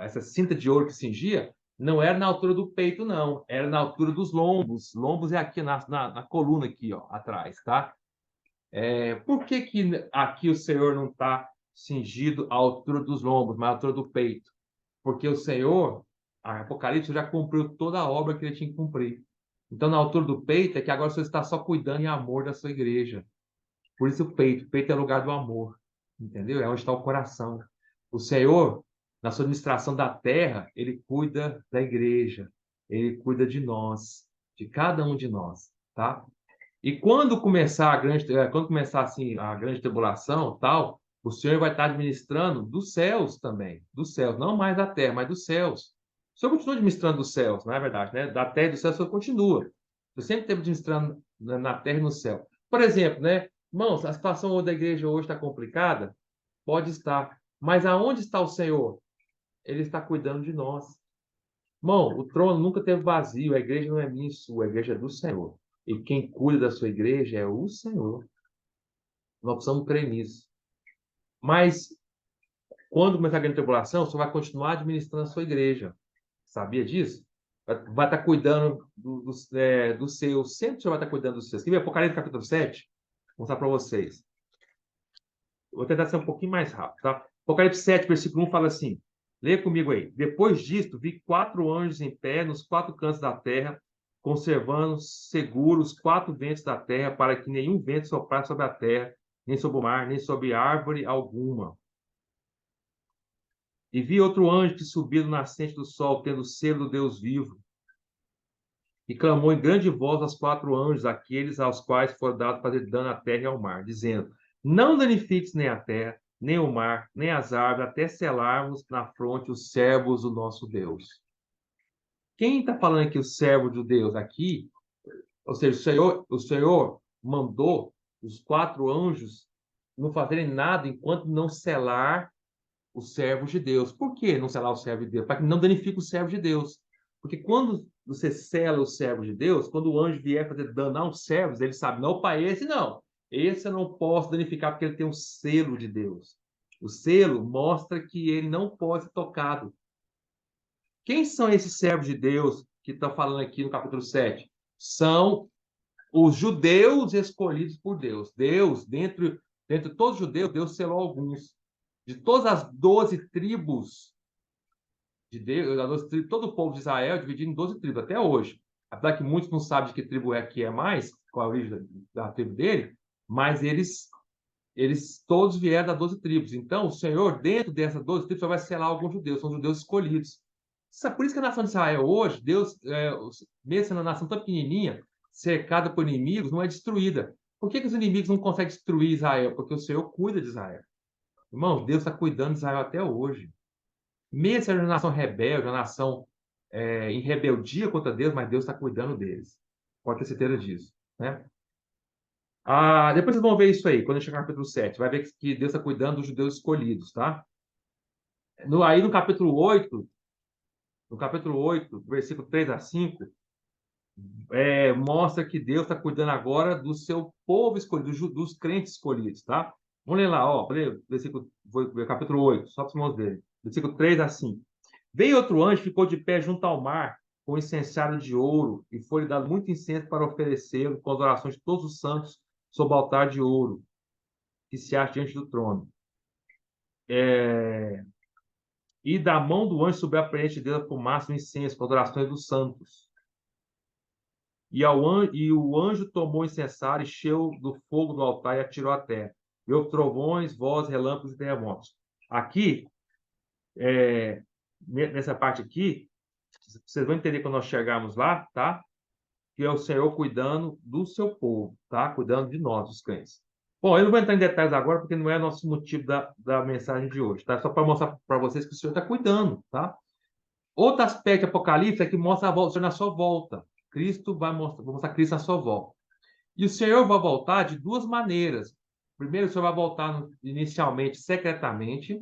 Essa cinta de ouro que cingia, não era na altura do peito, não. Era na altura dos lombos. Lombos é aqui na coluna, aqui, ó, atrás, tá? Por que aqui o Senhor não está cingido à altura dos lombos, mas à altura do peito? Porque o Senhor, a Apocalipse, já cumpriu toda a obra que ele tinha que cumprir. Então, na altura do peito, é que agora o Senhor está só cuidando em amor da sua igreja. Por isso o peito. O peito é o lugar do amor. Entendeu? É onde está o coração. O Senhor, na sua administração da terra, ele cuida da igreja. Ele cuida de nós, de cada um de nós, tá? E quando começar assim a grande tribulação, tal, o Senhor vai estar administrando dos céus também, dos céus, não mais da terra, mas dos céus. O Senhor continua administrando dos céus, não é verdade, né? Da terra e do céu o Senhor continua. Eu sempre esteve administrando na terra e no céu. Por exemplo, né? Irmãos, a situação da igreja hoje está complicada? Pode estar. Mas aonde está o Senhor? Ele está cuidando de nós. Irmão, o trono nunca teve vazio. A igreja não é minha e sua, a igreja é do Senhor. E quem cuida da sua igreja é o Senhor. Nós precisamos crer nisso. Mas, quando começar a grande tribulação, o Senhor vai continuar administrando a sua igreja. Sabia disso? Vai estar cuidando dos seus. Sempre o Senhor vai estar cuidando dos seus. Quer ver Apocalipse capítulo 7? Vou mostrar para vocês. Vou tentar ser um pouquinho mais rápido, tá? Apocalipse 7, versículo 1 fala assim. Leia comigo aí. Depois disto, vi 4 anjos em pé nos 4 cantos da terra, conservando seguros 4 ventos da terra, para que nenhum vento soprasse sobre a terra, nem sobre o mar, nem sobre árvore alguma. E vi outro anjo que subia do nascente do sol, tendo o selo do Deus vivo, e clamou em grande voz aos 4 anjos, aqueles aos quais foi dado fazer dano à terra e ao mar, dizendo: Não danifiques nem a terra, nem o mar, nem as árvores, até selarmos na fronte os servos do nosso Deus. Quem está falando aqui, o servo de Deus? Aqui, ou seja, o Senhor mandou os 4 anjos não fazerem nada enquanto não selar os servos de Deus. Por que não selar o servo de Deus? Para que não danifique o servo de Deus. Porque quando você sela o servo de Deus, quando o anjo vier fazer dano aos servos, ele sabe, não, pai, esse não. Esse eu não posso danificar porque ele tem um selo de Deus. O selo mostra que ele não pode ser tocado. Quem são esses servos de Deus que estão falando aqui no capítulo 7? São os judeus escolhidos por Deus. Deus, dentro de todos os judeus, Deus selou alguns. De todas as 12 tribos de Deus, todo o povo de Israel é dividido em 12 tribos, até hoje. Apesar que muitos não sabem de que tribo é que é mais, qual a origem da tribo dele, mas eles todos vieram das 12 tribos. Então, o Senhor, dentro dessas 12 tribos, só vai selar alguns judeus, são judeus escolhidos. Por isso que a nação de Israel hoje, Deus, mesmo sendo uma nação tão pequenininha, cercada por inimigos, não é destruída. Por que os inimigos não conseguem destruir Israel? Porque o Senhor cuida de Israel. Irmãos, Deus está cuidando de Israel até hoje. Mesmo sendo uma nação rebelde, uma nação em rebeldia contra Deus, mas Deus está cuidando deles. Pode ter certeza disso. Né? Depois vocês vão ver isso aí, quando chegar no capítulo 7. Vai ver que Deus está cuidando dos judeus escolhidos. Tá? Aí no capítulo 8, versículo 3 a 5, mostra que Deus está cuidando agora do seu povo escolhido, dos crentes escolhidos. Tá? Vamos ler lá, ó, capítulo 8, só para os irmãos verem. Versículo 3 a 5. Veio outro anjo, ficou de pé junto ao mar, com incensário de ouro, e foi-lhe dado muito incenso para oferecê-lo com as orações de todos os santos sob o altar de ouro, que se acha diante do trono. E da mão do anjo subiu a presença de Deus a fumaça do incenso, com as orações dos santos. E o anjo tomou o incensário, encheu do fogo do altar e atirou à terra. E houve trovões, vozes, relâmpagos e terremotos. Aqui, nessa parte aqui, vocês vão entender quando nós chegarmos lá, tá? Que é o Senhor cuidando do seu povo, tá? Cuidando de nós, os crentes. Bom, eu não vou entrar em detalhes agora, porque não é nosso motivo da mensagem de hoje, tá? Só para mostrar para vocês que o Senhor está cuidando, tá? Outro aspecto de Apocalipse é que mostra o Senhor na sua volta. Cristo vai mostrar Cristo na sua volta. E o Senhor vai voltar de 2 maneiras. Primeiro, o Senhor vai voltar inicialmente secretamente,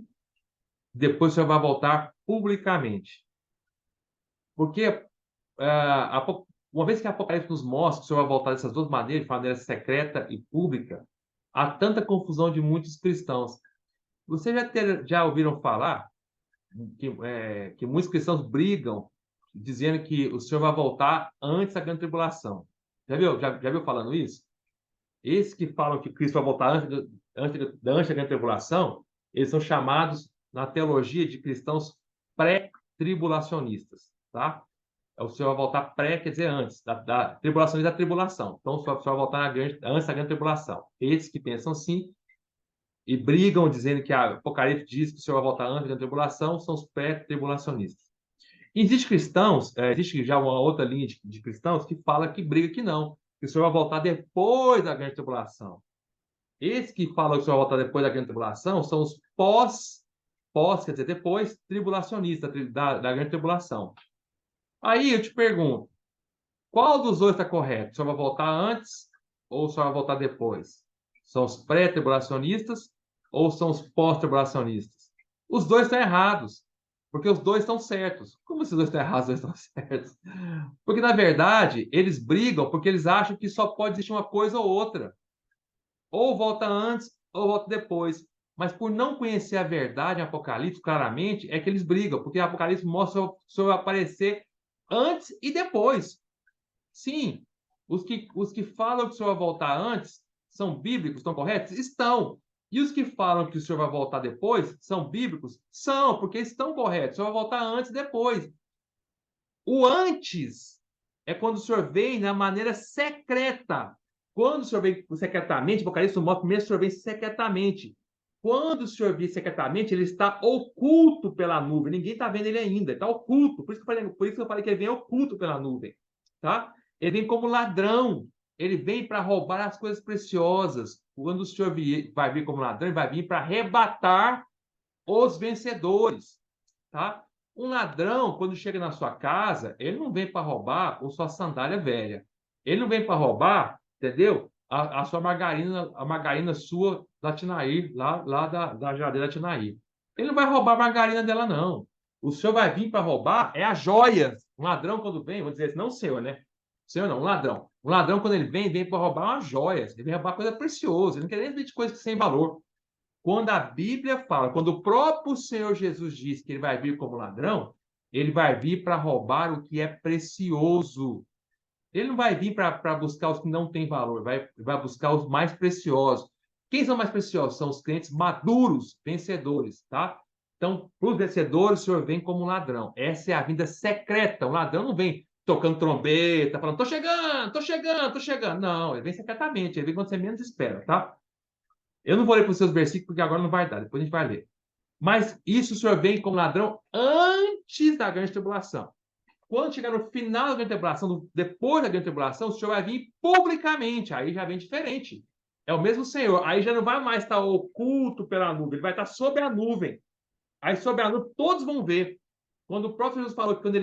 depois o Senhor vai voltar publicamente. Porque uma vez que a Apocalipse nos mostra que o Senhor vai voltar dessas 2 maneiras, de maneira secreta e pública, há tanta confusão de muitos cristãos. Vocês já ouviram falar que muitos cristãos brigam dizendo que o Senhor vai voltar antes da grande tribulação. Já viu? Já viu falando isso? Esses que falam que Cristo vai voltar antes da grande tribulação, eles são chamados na teologia de cristãos pré-tribulacionistas, tá? O Senhor vai voltar quer dizer antes, da tribulação e da tribulação. Então, o Senhor vai voltar antes da grande tribulação. Esses que pensam assim e brigam dizendo que a Apocalipse diz que o Senhor vai voltar antes da grande tribulação, são os pré-tribulacionistas. Existe já uma outra linha de cristãos que fala que briga que não, que o Senhor vai voltar depois da grande tribulação. Esses que falam que o Senhor vai voltar depois da grande tribulação são os quer dizer, depois, tribulacionistas da grande tribulação. Aí eu te pergunto, qual dos dois está correto? O Senhor vai voltar antes ou o Senhor vai voltar depois? São os pré-tribulacionistas ou são os pós-tribulacionistas? Os dois estão errados, porque os dois estão certos. Como esses dois estão errados, os dois estão certos? Porque, na verdade, eles brigam porque eles acham que só pode existir uma coisa ou outra. Ou volta antes ou volta depois. Mas por não conhecer a verdade em Apocalipse, claramente, é que eles brigam, porque Apocalipse mostra o Senhor aparecer antes e depois. Sim, os que falam que o Senhor vai voltar antes são bíblicos, estão corretos? Estão. E os que falam que o Senhor vai voltar depois são bíblicos? São, porque estão corretos. O Senhor vai voltar antes e depois. O antes é quando o Senhor vem na maneira secreta. Quando o Senhor vem secretamente, o Apocalipse mostra primeiro o Senhor vem secretamente. Quando o Senhor vem secretamente, ele está oculto pela nuvem. Ninguém está vendo ele ainda, está oculto. Por isso que eu falei que ele vem oculto pela nuvem. Tá? Ele vem como ladrão. Ele vem para roubar as coisas preciosas. Quando o Senhor vai vir como ladrão, ele vai vir para arrebatar os vencedores. Tá? Um ladrão, quando chega na sua casa, ele não vem para roubar a sua sandália velha. Ele não vem para roubar, entendeu? A sua margarina, a margarina sua da Tinaí, lá da geladeira da Tinaí. Ele não vai roubar a margarina dela, não. O senhor vai vir para roubar é as joias. Um ladrão, quando vem, vou dizer assim, não o senhor, né? O senhor não, um ladrão. Um ladrão, quando ele vem para roubar umas joias. Ele vem roubar coisa preciosa. Ele não quer nem ver de coisa sem valor. Quando a Bíblia fala, quando o próprio Senhor Jesus diz que ele vai vir como ladrão, ele vai vir para roubar o que é precioso. Ele não vai vir para buscar os que não têm valor, vai buscar os mais preciosos. Quem são mais preciosos? São os crentes maduros, vencedores, tá? Então, para os vencedores, o Senhor vem como um ladrão. Essa é a vinda secreta. O ladrão não vem tocando trombeta, falando, tô chegando, tô chegando, tô chegando. Não, ele vem secretamente, ele vem quando você menos espera, tá? Eu não vou ler para os seus versículos, porque agora não vai dar, depois a gente vai ler. Mas isso o Senhor vem como ladrão antes da grande tribulação. Quando chegar no final da grande tribulação, depois da grande tribulação, o Senhor vai vir publicamente. Aí já vem diferente. É o mesmo Senhor. Aí já não vai mais estar oculto pela nuvem, ele vai estar sobre a nuvem. Aí sobre a nuvem todos vão ver. Quando o próprio Jesus falou que quando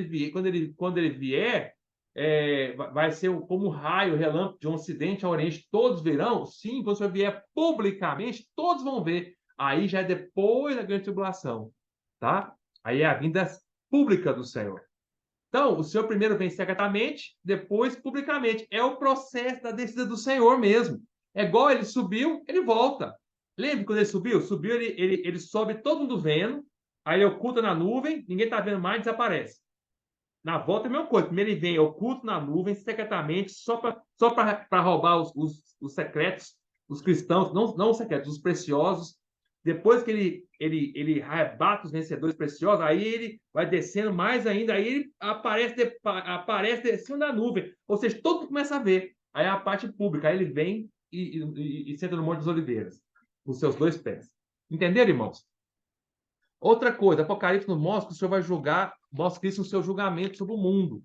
ele vier, vai ser como um raio, relâmpago de um ocidente a oriente, todos verão. Sim, quando o Senhor vier publicamente, todos vão ver. Aí já é depois da grande tribulação, tá? Aí é a vinda pública do Senhor. Então, o Senhor primeiro vem secretamente, depois publicamente. É o processo da descida do Senhor mesmo. É igual ele subiu, ele volta. Lembra quando ele subiu? Subiu, ele sobe, todo mundo vendo, aí ele oculta na nuvem, ninguém está vendo mais, desaparece. Na volta é a mesma coisa. Primeiro ele vem oculto na nuvem, secretamente, só para roubar os secretos, os cristãos, não os secretos, os preciosos. Depois que ele arrebata os vencedores preciosos, aí ele vai descendo mais ainda, aí ele aparece descendo da nuvem. Ou seja, todo mundo começa a ver. Aí é a parte pública, aí ele vem e senta no Monte das Oliveiras, com seus dois pés. Entenderam, irmãos? Outra coisa, Apocalipse nos mostra que o Senhor vai julgar, mostra Cristo no seu julgamento sobre o mundo.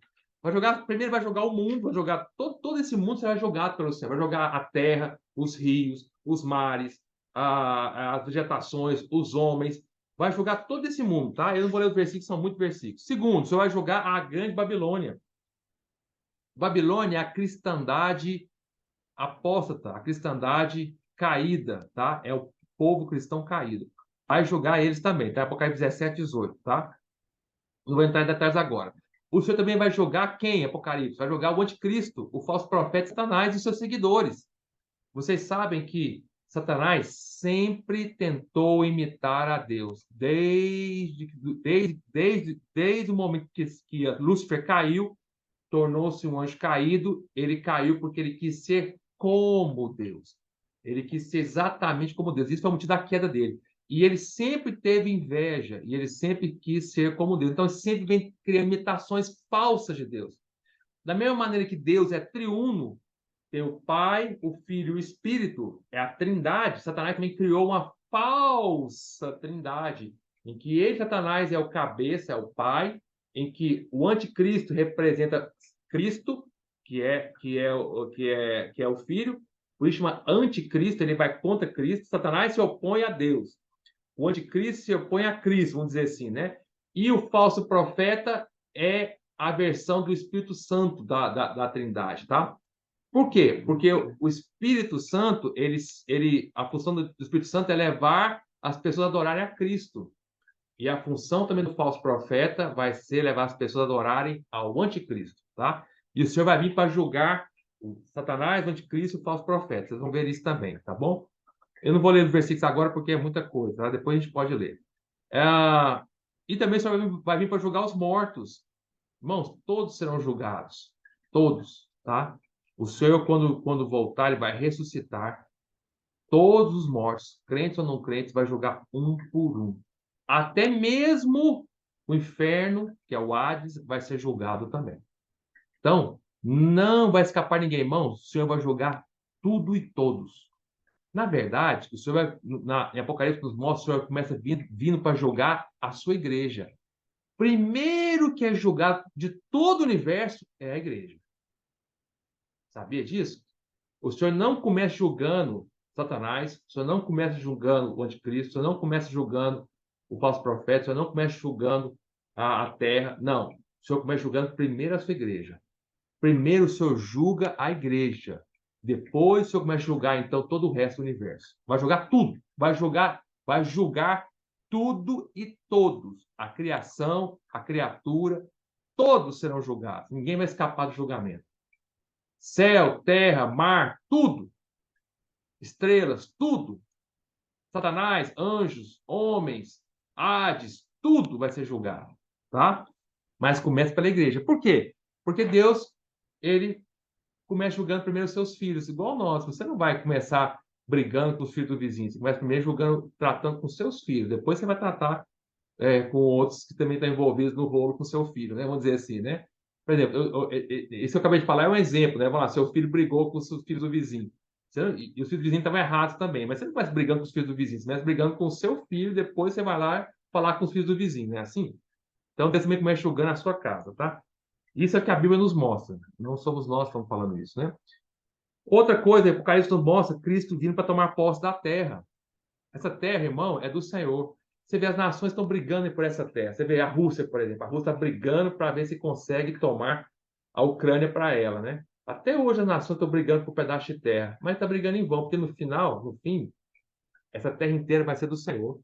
Primeiro vai jogar o mundo, vai jogar todo esse mundo será jogado pelo Senhor. Vai jogar a terra, os rios, os mares, as vegetações, os homens. Vai jogar todo esse mundo, tá? Eu não vou ler os versículos, são muitos versículos. Segundo, o Senhor vai jogar a grande Babilônia. Babilônia é a cristandade apóstata, a cristandade caída, tá? É o povo cristão caído. Vai julgar eles também, tá? Apocalipse 17, 18, tá? Não vou entrar em detalhes agora. O Senhor também vai julgar quem, Apocalipse? Vai julgar o anticristo, o falso profeta Satanás e seus seguidores. Vocês sabem que Satanás sempre tentou imitar a Deus. Desde o momento que Lúcifer caiu, tornou-se um anjo caído, ele caiu porque ele quis ser como Deus. Ele quis ser exatamente como Deus. Isso foi o motivo da queda dele. E ele sempre teve inveja, e ele sempre quis ser como Deus. Então, ele sempre vem criar imitações falsas de Deus. Da mesma maneira que Deus é triuno, tem o Pai, o Filho e o Espírito, é a Trindade. Satanás também criou uma falsa Trindade, em que ele, Satanás, é o cabeça, é o Pai, em que o anticristo representa Cristo, que é o Filho. Por isso chama anticristo, ele vai contra Cristo. Satanás se opõe a Deus. O anticristo se opõe a Cristo, vamos dizer assim, né? E o falso profeta é a versão do Espírito Santo da Trindade, tá? Por quê? Porque o Espírito Santo, a função do Espírito Santo é levar as pessoas a adorarem a Cristo. E a função também do falso profeta vai ser levar as pessoas a adorarem ao anticristo, tá? E o Senhor vai vir para julgar o Satanás, o anticristo e o falso profeta. Vocês vão ver isso também, tá bom? Eu não vou ler os versículos agora porque é muita coisa, tá? Depois a gente pode ler. E também o Senhor vai vir para julgar os mortos. Irmãos, todos serão julgados. Todos, tá? O Senhor, quando voltar, ele vai ressuscitar todos os mortos, crentes ou não crentes, vai julgar um por um. Até mesmo o inferno, que é o Hades, vai ser julgado também. Então, Não vai escapar ninguém, irmão. O Senhor vai julgar tudo e todos. Na verdade, o Senhor vai, em Apocalipse nos mostra, o Senhor começa vindo para julgar a sua igreja. Primeiro que é julgado de todo o universo é a igreja. Sabia disso? O Senhor não começa julgando Satanás, o Senhor não começa julgando o anticristo, o Senhor não começa julgando o falso profeta, o Senhor não começa julgando a terra. Não. O Senhor começa julgando primeiro a sua igreja. Primeiro o Senhor julga a igreja. Depois o Senhor começa a julgar, então, todo o resto do universo. Vai julgar tudo. Vai julgar tudo e todos. A criação, a criatura, todos serão julgados. Ninguém vai escapar do julgamento. Céu, terra, mar, tudo. Estrelas, tudo. Satanás, anjos, homens, Hades, tudo vai ser julgado, tá? Mas começa pela igreja. Por quê? Porque Deus, ele começa julgando primeiro os seus filhos, igual nós. Você não vai começar brigando com os filhos do vizinho. Você começa primeiro julgando, tratando com seus filhos. Depois você vai tratar com outros que também estão envolvidos no rolo com seu filho, né? Vamos dizer assim, né? Por exemplo, isso que eu acabei de falar é um exemplo, né? Vamos lá, seu filho brigou com os filhos do vizinho. E os filhos do vizinho estavam errados também, mas você não vai brigando com os filhos do vizinho, você vai brigando com o seu filho, depois você vai lá falar com os filhos do vizinho, não é assim? Então, Deus também começa julgando a sua casa, tá? Isso é o que a Bíblia nos mostra. Não somos nós que estamos falando isso, né? Outra coisa, o Apocalipse nos mostra Cristo vindo para tomar posse da terra. Essa terra, irmão, é do Senhor. Você vê as nações estão brigando por essa terra. Você vê a Rússia, por exemplo. A Rússia está brigando para ver se consegue tomar a Ucrânia para ela, né? Até hoje as nações estão brigando por um pedaço de terra, mas está brigando em vão, porque no final, no fim, essa terra inteira vai ser do Senhor.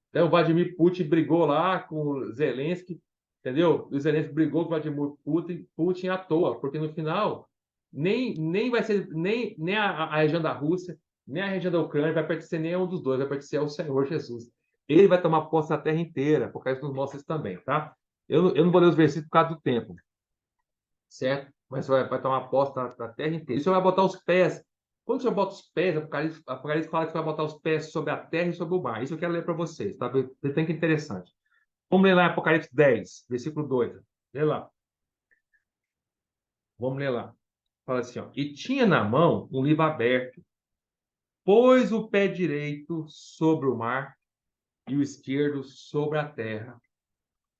Então o Vladimir Putin brigou lá com o Zelensky, entendeu? O Zelensky brigou com o Vladimir Putin à toa, porque no final nem vai ser nem a região da Rússia, nem a região da Ucrânia vai pertencer nem a um dos dois, vai pertencer ao Senhor Jesus. Ele vai tomar posse da terra inteira, porque isso nos mostra isso também, tá? Eu não vou ler os versículos por causa do tempo, certo? Mas vai tomar posse da terra inteira. E o Senhor vai botar os pés. Quando o Senhor bota os pés, Apocalipse fala que você vai botar os pés sobre a terra e sobre o mar. Isso eu quero ler para vocês, tá? Você tem que é interessante. Vamos ler lá em Apocalipse 10, versículo 2. Lê lá. Vamos ler lá. Fala assim, ó. E tinha na mão um livro aberto, pôs o pé direito sobre o mar e o esquerdo sobre a terra.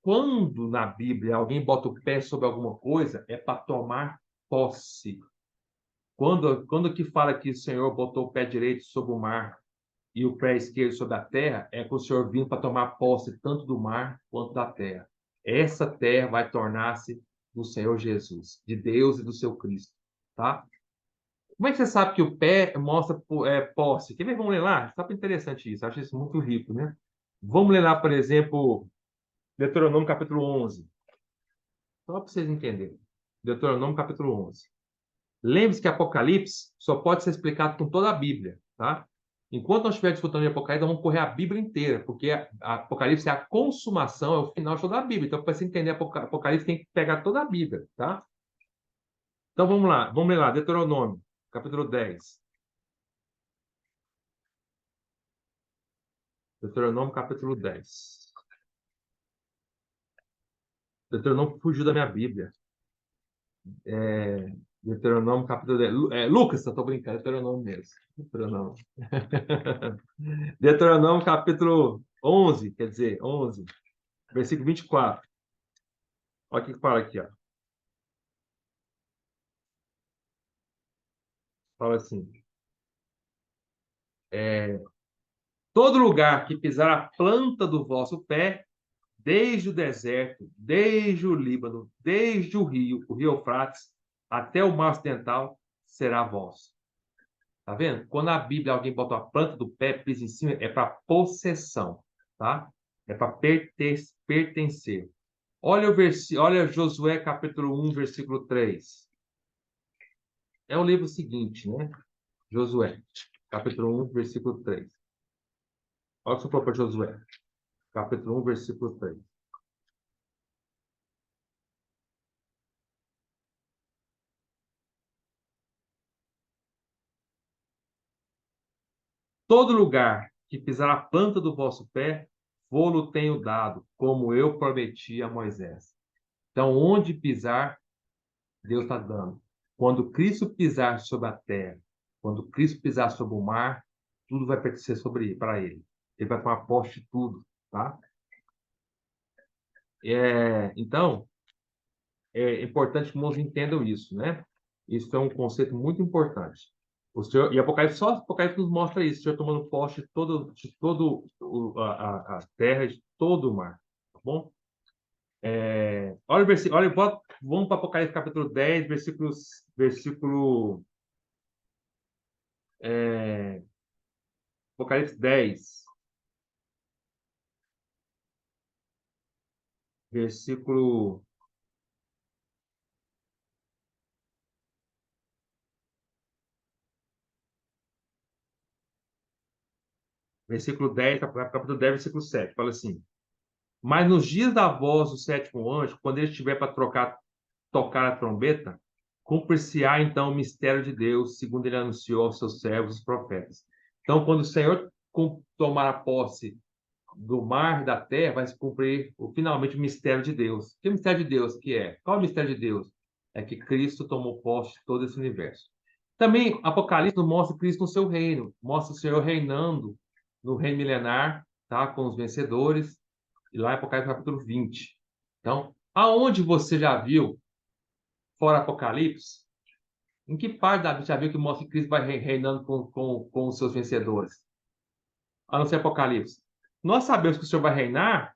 Quando na Bíblia alguém bota o pé sobre alguma coisa, é para tomar posse. Quando que fala que o Senhor botou o pé direito sobre o mar e o pé esquerdo sobre a terra, é que o Senhor vindo para tomar posse tanto do mar quanto da terra. Essa terra vai tornar-se do Senhor Jesus, de Deus e do seu Cristo, tá? Como é que você sabe que o pé mostra posse? Quer ver? Vamos ler lá? Está interessante isso. Acho isso muito rico, né? Vamos ler lá, por exemplo, Deuteronômio capítulo 11. Só para vocês entenderem. Deuteronômio capítulo 11. Lembre-se que Apocalipse só pode ser explicado com toda a Bíblia, tá? Enquanto nós estivermos disputando de Apocalipse, nós vamos correr a Bíblia inteira, porque a Apocalipse é a consumação, é o final de toda a Bíblia. Então, para você entender Apocalipse, tem que pegar toda a Bíblia, tá? Então, vamos ler lá, Deuteronômio, capítulo 10. Deuteronômio, capítulo 10. Deuteronômio fugiu da minha Bíblia. Deuteronômio, capítulo 10. Lucas, eu estou brincando, Deuteronômio mesmo. Deuteronômio. Deuteronômio, capítulo 11, quer dizer, 11, versículo 24. Olha o que fala aqui, ó. Fala assim: todo lugar que pisar a planta do vosso pé, desde o deserto, desde o Líbano, desde o rio Eufrates, até o mar ocidental, será vosso. Tá vendo? Quando a Bíblia alguém bota a planta do pé, pisa em cima, é para possessão, tá? É para pertencer. Olha Josué capítulo 1, versículo 3. É o livro seguinte, né? Josué, capítulo 1, versículo 3. Olha o que você falou para Josué, capítulo 1, versículo 3. Todo lugar que pisar a planta do vosso pé, vou-lo tenho dado, como eu prometi a Moisés. Então, onde pisar, Deus está dando. Quando Cristo pisar sobre a terra, quando Cristo pisar sobre o mar, tudo vai pertencer para ele. Ele vai tomar posse de tudo, tá? Então, é importante que os irmãos entendam isso, né? Isso é um conceito muito importante. O Senhor, e Apocalipse, só Apocalipse nos mostra isso, o Senhor tomando posse de todo a terra, de todo o mar, tá bom? Olha o versículo, olha, vamos para Apocalipse capítulo 10, é, Apocalipse 10, versículo, versículo 10, capítulo 10, versículo 7, fala assim: Mas nos dias da voz do sétimo anjo, quando ele estiver para tocar a trombeta, cumprir-se-á então o mistério de Deus, segundo ele anunciou aos seus servos, os profetas. Então, quando o Senhor tomar a posse do mar, da terra, vai se cumprir finalmente o mistério de Deus. Que mistério de Deus que é? Qual é o mistério de Deus? É que Cristo tomou posse de todo esse universo. Também, Apocalipse mostra Cristo no seu reino, mostra o Senhor reinando no reino milenar, tá? Com os vencedores, e lá em Apocalipse capítulo 20. Então, aonde você já viu, fora Apocalipse, em que parte da Bíblia já viu que mostra que Cristo vai reinando com os seus vencedores? A não ser Apocalipse. Nós sabemos que o Senhor vai reinar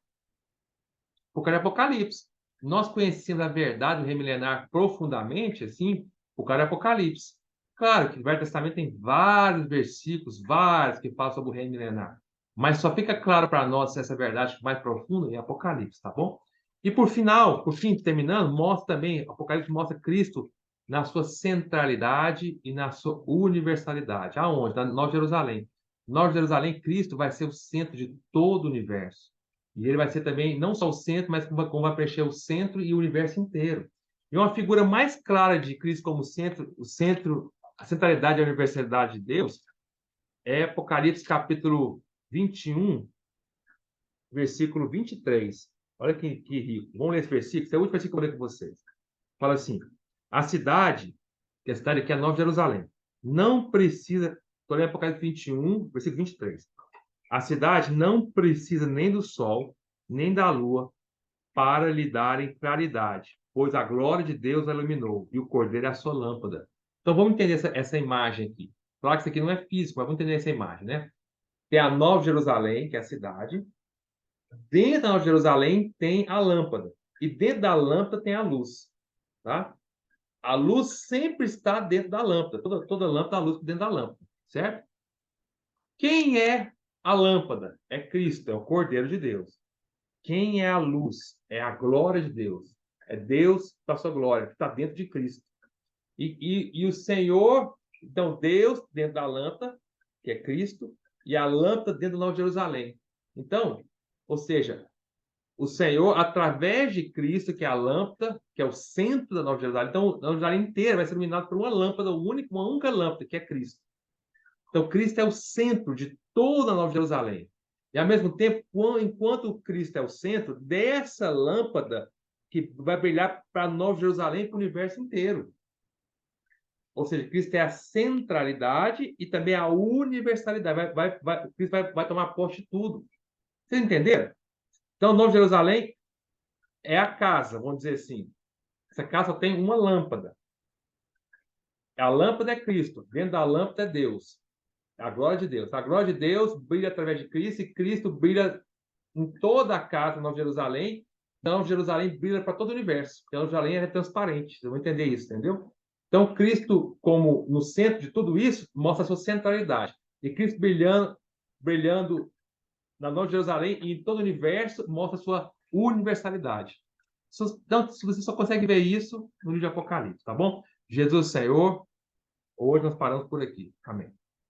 por causa de Apocalipse. Nós conhecemos a verdade do reino milenar profundamente, assim, por causa de Apocalipse. Claro que o Velho Testamento tem vários versículos, vários, que falam sobre o reino milenar. Mas só fica claro para nós essa verdade mais profunda em Apocalipse, tá bom? E por fim, terminando, mostra também, Apocalipse mostra Cristo na sua centralidade e na sua universalidade. Aonde? Na Nova Jerusalém. Nova Jerusalém, Cristo vai ser o centro de todo o universo. E ele vai ser também não só o centro, mas como vai preencher o centro e o universo inteiro. E uma figura mais clara de Cristo como centro, a centralidade e a universalidade de Deus é Apocalipse capítulo 21, versículo 23. Olha que rico. Vamos ler esse versículo. Esse é o último versículo que eu vou ler com vocês. Fala assim: a cidade, que é a cidade aqui é Nova Jerusalém, não precisa. Estou lendo Apocalipse 21, versículo 23. A cidade não precisa nem do sol, nem da lua, para lhe darem claridade, pois a glória de Deus a iluminou, e o cordeiro é a sua lâmpada. Então vamos entender essa imagem aqui. Claro que isso aqui não é físico, mas vamos entender essa imagem, né? Tem a Nova Jerusalém, que é a cidade. Dentro da Nova Jerusalém tem a lâmpada. E dentro da lâmpada tem a luz. Tá? A luz sempre está dentro da lâmpada. Toda lâmpada, a luz dentro da lâmpada. Certo? Quem é a lâmpada? É Cristo, é o Cordeiro de Deus. Quem é a luz? É a glória de Deus. É Deus com a sua glória, que está dentro de Cristo. E o Senhor, então Deus dentro da lâmpada, que é Cristo, e a lâmpada dentro da Nova Jerusalém. Então, ou seja, o Senhor, através de Cristo, que é a lâmpada, que é o centro da Nova Jerusalém. Então, a Nova Jerusalém inteira vai ser iluminada por uma lâmpada única, uma única lâmpada, que é Cristo. Então, Cristo é o centro de toda a Nova Jerusalém. E, ao mesmo tempo, enquanto Cristo é o centro dessa lâmpada que vai brilhar para a Nova Jerusalém e para o universo inteiro. Ou seja, Cristo é a centralidade e também a universalidade. Cristo vai tomar posse de tudo. Vocês entenderam? Então, Nova Jerusalém é a casa, vamos dizer assim. Essa casa tem uma lâmpada. A lâmpada é Cristo. Dentro da lâmpada é Deus. É a glória de Deus. A glória de Deus brilha através de Cristo e Cristo brilha em toda a casa de Nova Jerusalém. Então, Jerusalém brilha para todo o universo. Então, Jerusalém é transparente. Vocês vão entender isso, entendeu? Então, Cristo, como no centro de tudo isso, mostra a sua centralidade. E Cristo brilhando na Nova Jerusalém e em todo o universo, mostra a sua universalidade. Então, se você só consegue ver isso no livro de Apocalipse, tá bom? Jesus Senhor, hoje nós paramos por aqui. Amém.